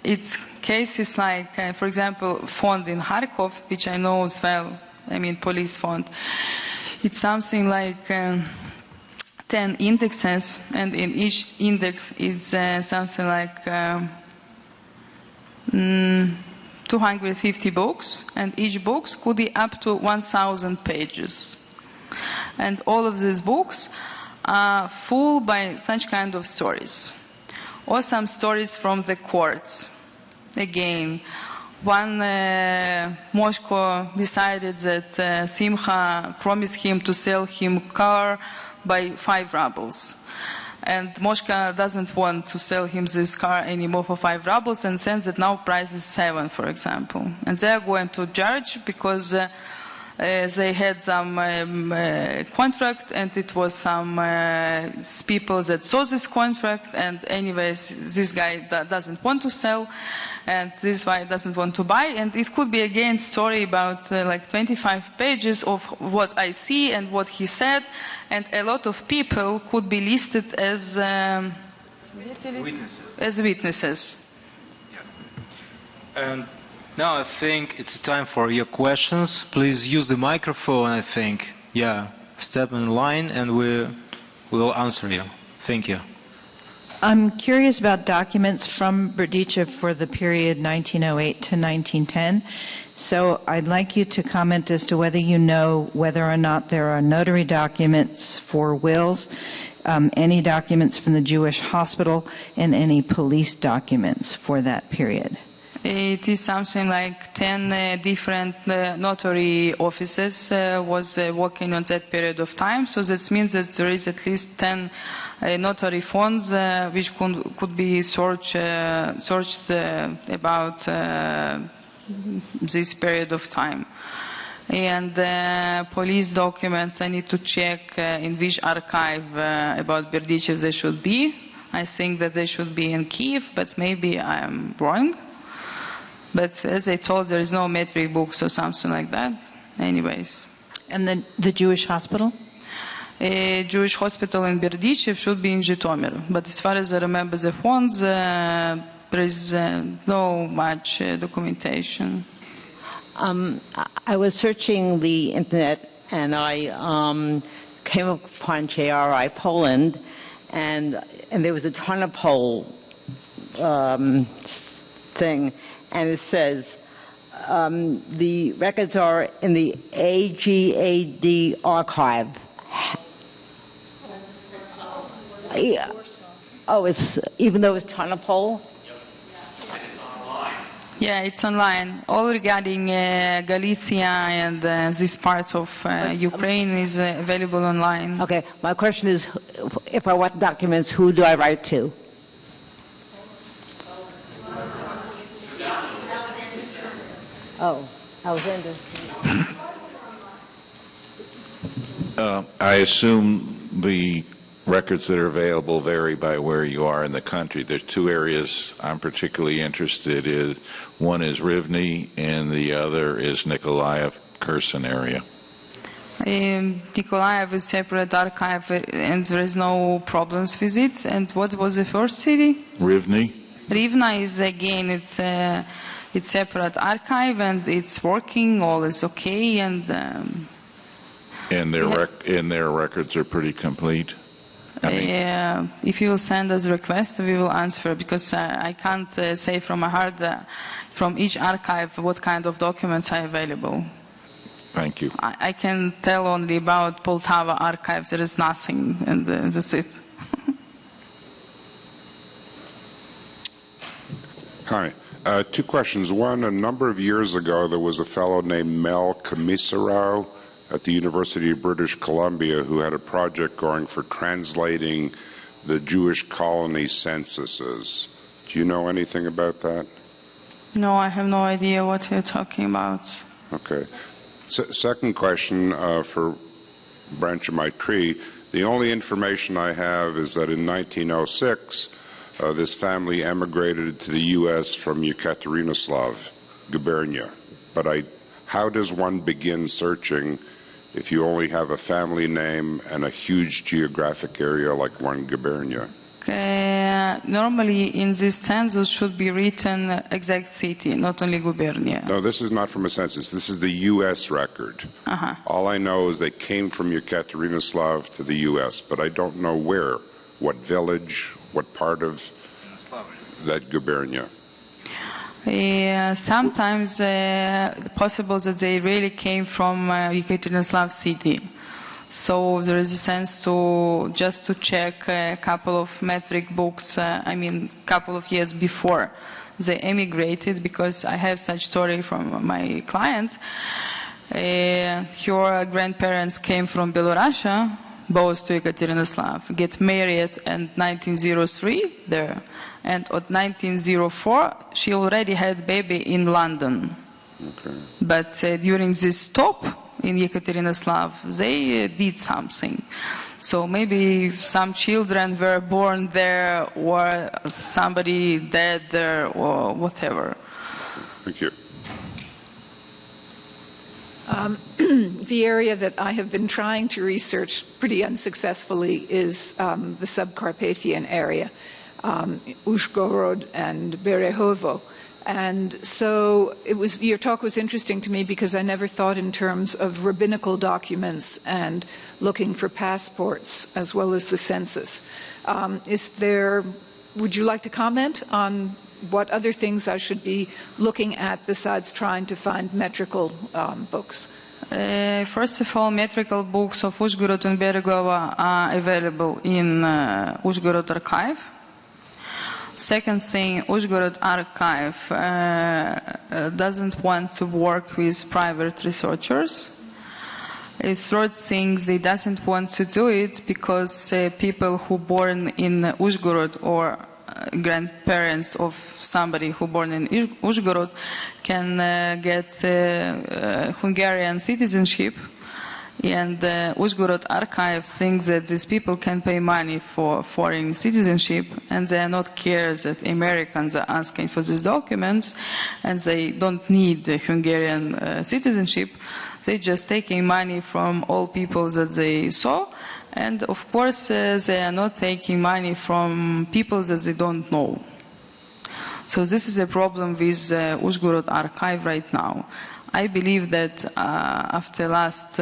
it's cases like, for example, font in Kharkov, which I know as well. I mean, police font. It's something like 10 indexes, and in each index is something like 250 books, and each book could be up to 1,000 pages. And all of these books are full by such kind of stories. Or some stories from the courts. Again, one Moshko decided that Simcha promised him to sell him car by 5 rubles. And Moshka doesn't want to sell him this car anymore for 5 rubles and says that now price is 7, for example. And they are going to judge because they had some contract, and it was some people that saw this contract, and anyways this guy doesn't want to sell, and this guy doesn't want to buy. And it could be again story about like 25 pages of what I see and what he said, and a lot of people could be listed as witnesses. Yeah. And now I think it's time for your questions. Please use the microphone, I think. Yeah, step in line and we will answer you. Thank you. I'm curious about documents from Berdichev for the period 1908 to 1910. So I'd like you to comment as to whether you know whether or not there are notary documents for wills, any documents from the Jewish hospital, and any police documents for that period. It is something like 10 different notary offices was working on that period of time. So that means that there is at least 10 notary phones which could be searched about this period of time. And police documents, I need to check in which archive about Berdichev they should be. I think that they should be in Kiev, but maybe I am wrong. But as I told, there is no metric books or something like that. Anyways. And then the Jewish hospital? A Jewish hospital in Berdichev should be in Zhytomyr. But as far as I remember the fonts, there is no much documentation. I was searching the internet and I came upon JRI Poland, and there was a Tarnopol thing, and it says the records are in the AGAD archive. Oh, it's even though it's Tarnopol? Yeah, it's online. All regarding Galicia and these parts of Ukraine is available online. Okay, my question is, if I want documents, who do I write to? Oh, Alexander. I assume the records that are available vary by where you are in the country. There's two areas I'm particularly interested in. One is Rivne, and the other is Nikolaev, Kherson area. Nikolaev is separate archive, and there is no problems with it. And what was the first city? Rivne. Rivne is, again, it's separate archive, and it's working, all is okay, and their records are pretty complete. If you will send us a request, we will answer, because I can't say from my heart from each archive what kind of documents are available. Thank you. I can tell only about Poltava archives. There is nothing, and that's it. Hi. Two questions. One, a number of years ago, there was a fellow named Mel Commissarau at the University of British Columbia who had a project going for translating the Jewish colony censuses. Do you know anything about that? No, I have no idea what you're talking about. Okay. Second question for branch of my tree. The only information I have is that in 1906, this family emigrated to the U.S. from Yekaterinoslav, Gubernia. But how does one begin searching if you only have a family name and a huge geographic area like one Gubernia? Normally in this census should be written exact city, not only Gubernia. No, this is not from a census. This is the U.S. record. All I know is they came from Yekaterinoslav to the U.S., but I don't know where, what village, what part of that Gubernia. Sometimes possible that they really came from Yekaterinoslav city. So there is a sense to just to check a couple of metric books, couple of years before they emigrated, because I have such story from my client. Her grandparents came from Belarusia, both to Yekaterinoslav, get married in 1903 there, and at 1904 she already had baby in London. Okay. But during this stop in Yekaterinoslav, they did something. So maybe some children were born there, or somebody dead there, or whatever. Thank you. The area that I have been trying to research pretty unsuccessfully is the Subcarpathian area, Uzhgorod and Berehovo. And so your talk was interesting to me because I never thought in terms of rabbinical documents and looking for passports as well as the census. Would you like to comment on what other things I should be looking at besides trying to find metrical books? First of all, metrical books of Uzhgorod and Berehovo are available in Uzhgorod archive. Second thing, Uzhgorod Archive doesn't want to work with private researchers. Third thing, they doesn't want to do it because people who born in Uzhgorod or grandparents of somebody who born in Uzhgorod can get Hungarian citizenship. And Uzhgorod Archive thinks that these people can pay money for foreign citizenship, and they are not care that Americans are asking for these documents, and they don't need the Hungarian citizenship. They're just taking money from all people that they saw, and of course they are not taking money from people that they don't know. So this is a problem with Uzhgorod Archive right now. I believe that after last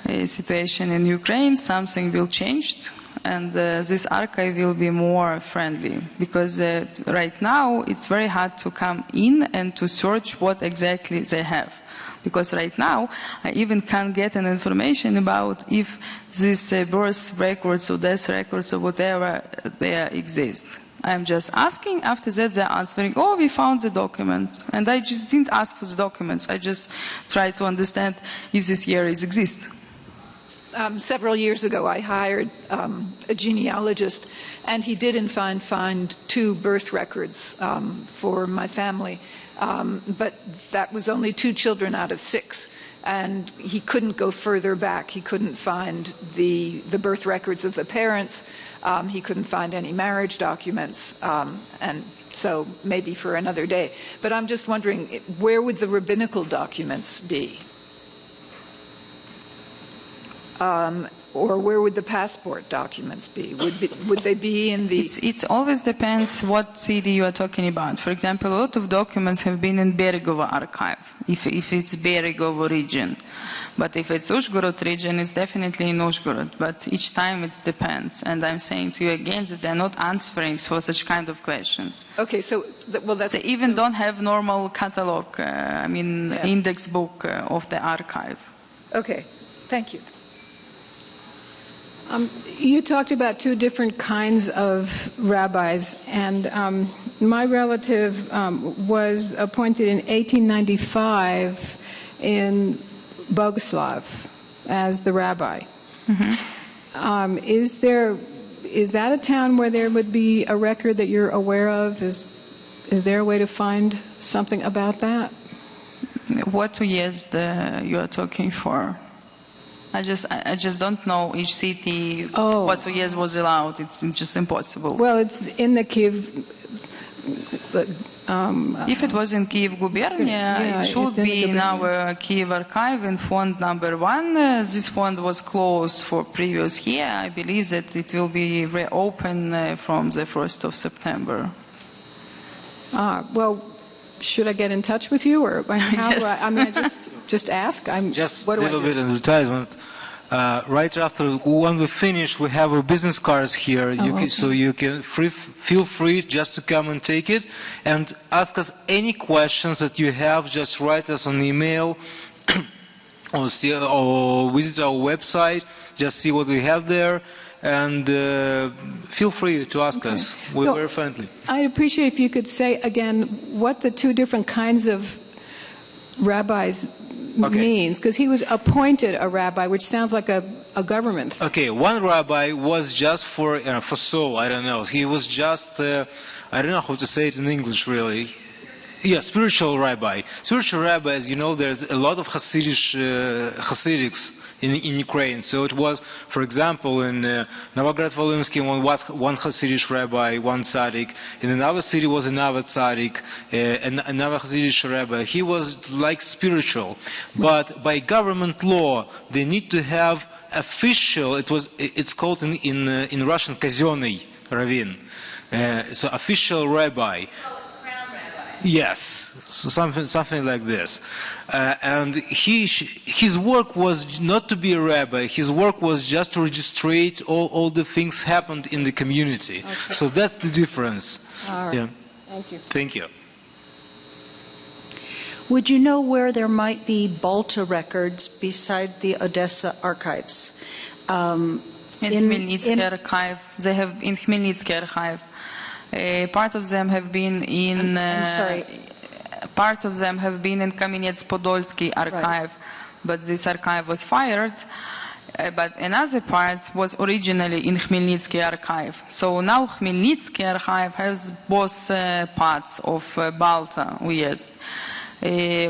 situation in Ukraine, something will change, and this archive will be more friendly, because right now it's very hard to come in and to search what exactly they have. Because right now I even can't get an information about if these birth records or death records or whatever there exist. I'm just asking, after that they're answering, oh, we found the document. And I just didn't ask for the documents, I just tried to understand if these years exist. Several years ago I hired a genealogist, and he did in fact find 2 birth records for my family. But that was only 2 children out of 6. And he couldn't go further back. He couldn't find the birth records of the parents. He couldn't find any marriage documents. And so maybe for another day. But I'm just wondering, where would the rabbinical documents be? Or where would the passport documents be? Would they be in the... It always depends what city you are talking about. For example, a lot of documents have been in Beregovo archive, if it's Beregovo region. But if it's Uzhgorod region, it's definitely in Uzhgorod. But each time it depends. And I'm saying to you again that they're not answering for such kind of questions. Okay, so, well, that's... They even don't have normal catalog, index book of the archive. Okay, thank you. You talked about 2 different kinds of rabbis, and my relative was appointed in 1895 in Bogoslav as the rabbi. Mm-hmm. Is that a town where there would be a record that you're aware of? Is there a way to find something about that? What 2 years you are talking for? I just don't know each city what 2 years was allowed. It's just impossible. Well, it's in the Kiev. If it was in Kiev Gubernia, it should be in our Kiev archive in font number 1. This font was closed for previous year. I believe that it will be reopened from the 1st of September. Well, should I get in touch with you, or how Yes. do I just ask? Just what a do I little do? bit of advertisement. Right after, when we finish, we have our business cards here, so you can feel free just to come and take it, and ask us any questions that you have. Just write us an email or visit our website, just see what we have there, and feel free to ask us. We're very friendly. I'd appreciate if you could say again what the 2 different kinds of rabbis means, because he was appointed a rabbi, which sounds like a government thing. Okay, one rabbi was just for soul, I don't know. He was just, I don't know how to say it in English really. Yeah, spiritual rabbi. Spiritual rabbi, as you know, there's a lot of Hasidics in Ukraine. So it was, for example, in Novograd-Volhynsky one Hasidic rabbi, one tzaddik. In another city was another tzaddik, another Hasidic rabbi. He was like spiritual. But by government law, they need to have official, it's called in Russian, казенный раввин. So official rabbi. Yes, so something like this. And his work was not to be a rabbi. His work was just to registrate all the things happened in the community. Okay. So that's the difference. All right. Yeah. Thank you. Thank you. Would you know where there might be Balta records beside the Odessa archives? In Khmelnytsky archive, they have in Khmelnytsky archive. Part of them have been in. I'm sorry. Part of them have been in Kamenets-Podolsky archive, but this archive was fired. But another part was originally in Khmelnytsky archive. So now Khmelnytsky archive has both parts of Balta Uyezd.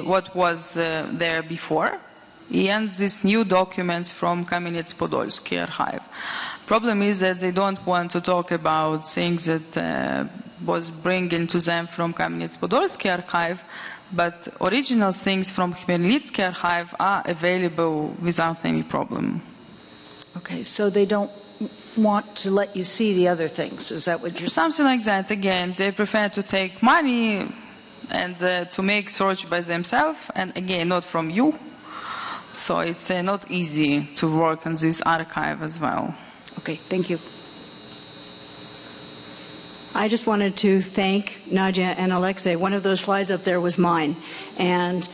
What was there before, and these new documents from Kamenets-Podolsky archive. Problem is that they don't want to talk about things that was bringing to them from Kamenets-Podolsky archive, but original things from Khmelnytsky archive are available without any problem. Okay, so they don't want to let you see the other things. Is that what you're saying? Something like that. Again, they prefer to take money and to make search by themselves, and again, not from you. So it's not easy to work on this archive as well. Okay, thank you. I just wanted to thank Nadia and Alexei. One of those slides up there was mine, and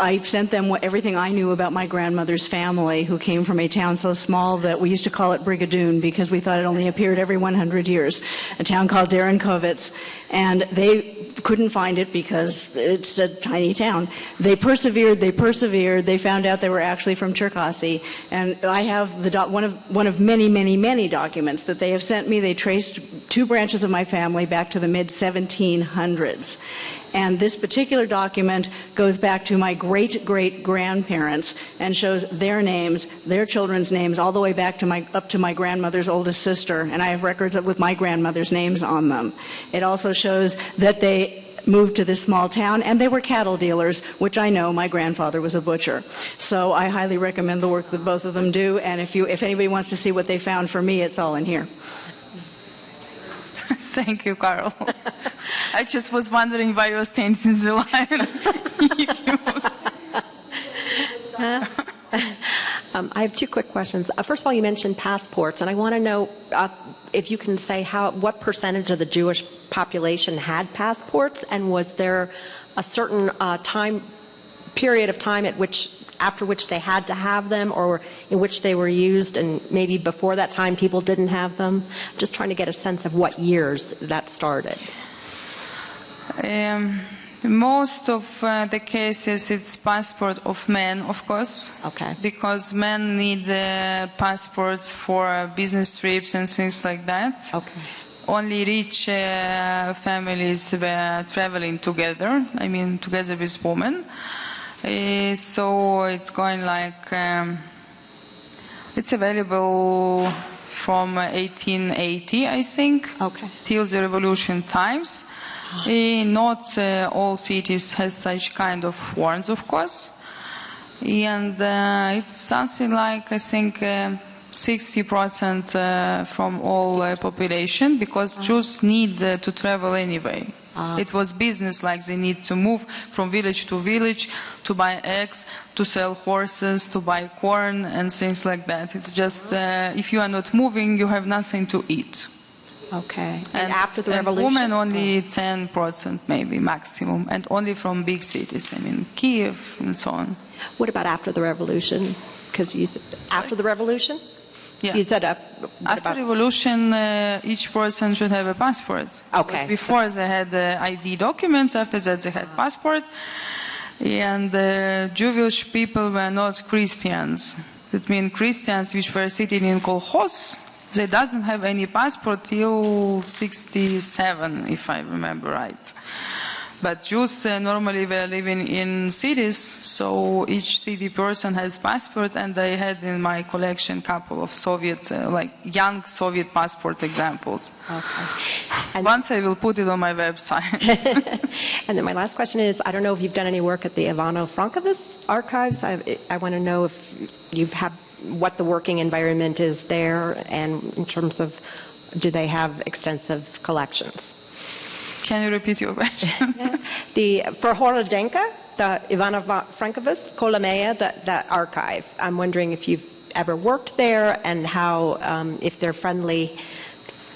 I sent them everything I knew about my grandmother's family, who came from a town so small that we used to call it Brigadoon because we thought it only appeared every 100 years, a town called Derenkovitz. And they couldn't find it because it's a tiny town. They persevered. They found out they were actually from Cherkasy. And I have one of many documents that they have sent me. They traced 2 branches of my family back to the mid-1700s. And this particular document goes back to my great-great-grandparents and shows their names, their children's names, all the way back to up to my grandmother's oldest sister. And I have records with my grandmother's names on them. It also shows that they moved to this small town, and they were cattle dealers, which I know. My grandfather was a butcher. So I highly recommend the work that both of them do. And if anybody wants to see what they found for me, it's all in here. Thank you, Carol. I just was wondering why you were staying in the line. I have 2 quick questions. First of all, you mentioned passports, and I want to know if you can say what percentage of the Jewish population had passports, and was there a certain period of time after which they had to have them, or in which they were used, and maybe before that time people didn't have them? Just trying to get a sense of what years that started. Most of the cases it's passport of men, of course. Okay. Because men need passports for business trips and things like that. Okay. Only rich families were traveling together, together with women. So it's going like, it's available from 1880, I think, till the revolution times. Not all cities has such kind of warrants, of course. And it's something like, I think, 60% from all population, because Jews need to travel anyway. It was business, like they need to move from village to village to buy eggs, to sell horses, to buy corn and things like that. It's just, if you are not moving, you have nothing to eat. Okay. And after the revolution? Women only 10% maybe maximum, and only from big cities, Kiev and so on. What about after the revolution? Because you said after the revolution? Yeah. You said after revolution, each person should have a passport. Okay. Before they had ID documents, after that they had passport. And Jewish people were not Christians. That means Christians which were sitting in kolkhoz, they doesn't have any passport till 67, if I remember right. But Jews normally were living in cities, so each city person has passport, and I had in my collection a couple of Soviet, young Soviet passport examples. Okay. And once I will put it on my website. And then my last question is, I don't know if you've done any work at the Ivano-Frankivsk archives. I want to know if you've had what the working environment is there, and in terms of, do they have extensive collections? Can you repeat your question? For Horodenka, the Ivano-Frankivsk, Kolomeya, that archive, I'm wondering if you've ever worked there, and how, if they're friendly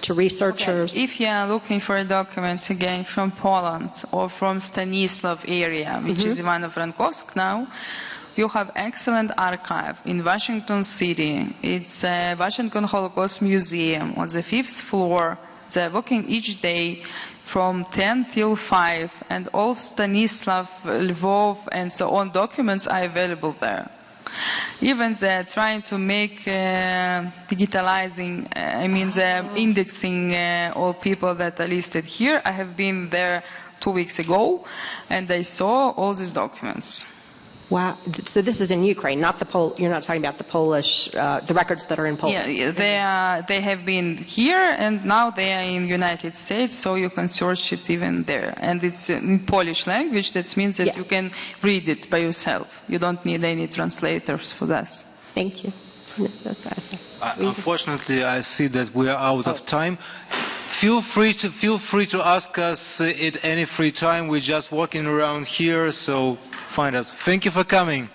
to researchers. Okay. If you are looking for documents again from Poland or from Stanislav area, which is Ivano-Frankivsk now, You have excellent archive in Washington City. It's a Washington Holocaust Museum on the 5th floor. They're working each day from 10 till 5, and all Stanislav, Lvov, and so on documents are available there. Even they're trying to make digitalizing, they're indexing all people that are listed here. I have been there 2 weeks ago, and I saw all these documents. Wow. So this is in Ukraine, not you're not talking about the Polish, the records that are in Poland. Yeah, they have been here, and now they are in United States, so you can search it even there. And it's in Polish language. That means that you can read it by yourself. You don't need any translators for this. Thank you. That's what I said. Unfortunately, I see that we are out of time. Feel free to ask us at any free time. We're just walking around here, so find us. Thank you for coming.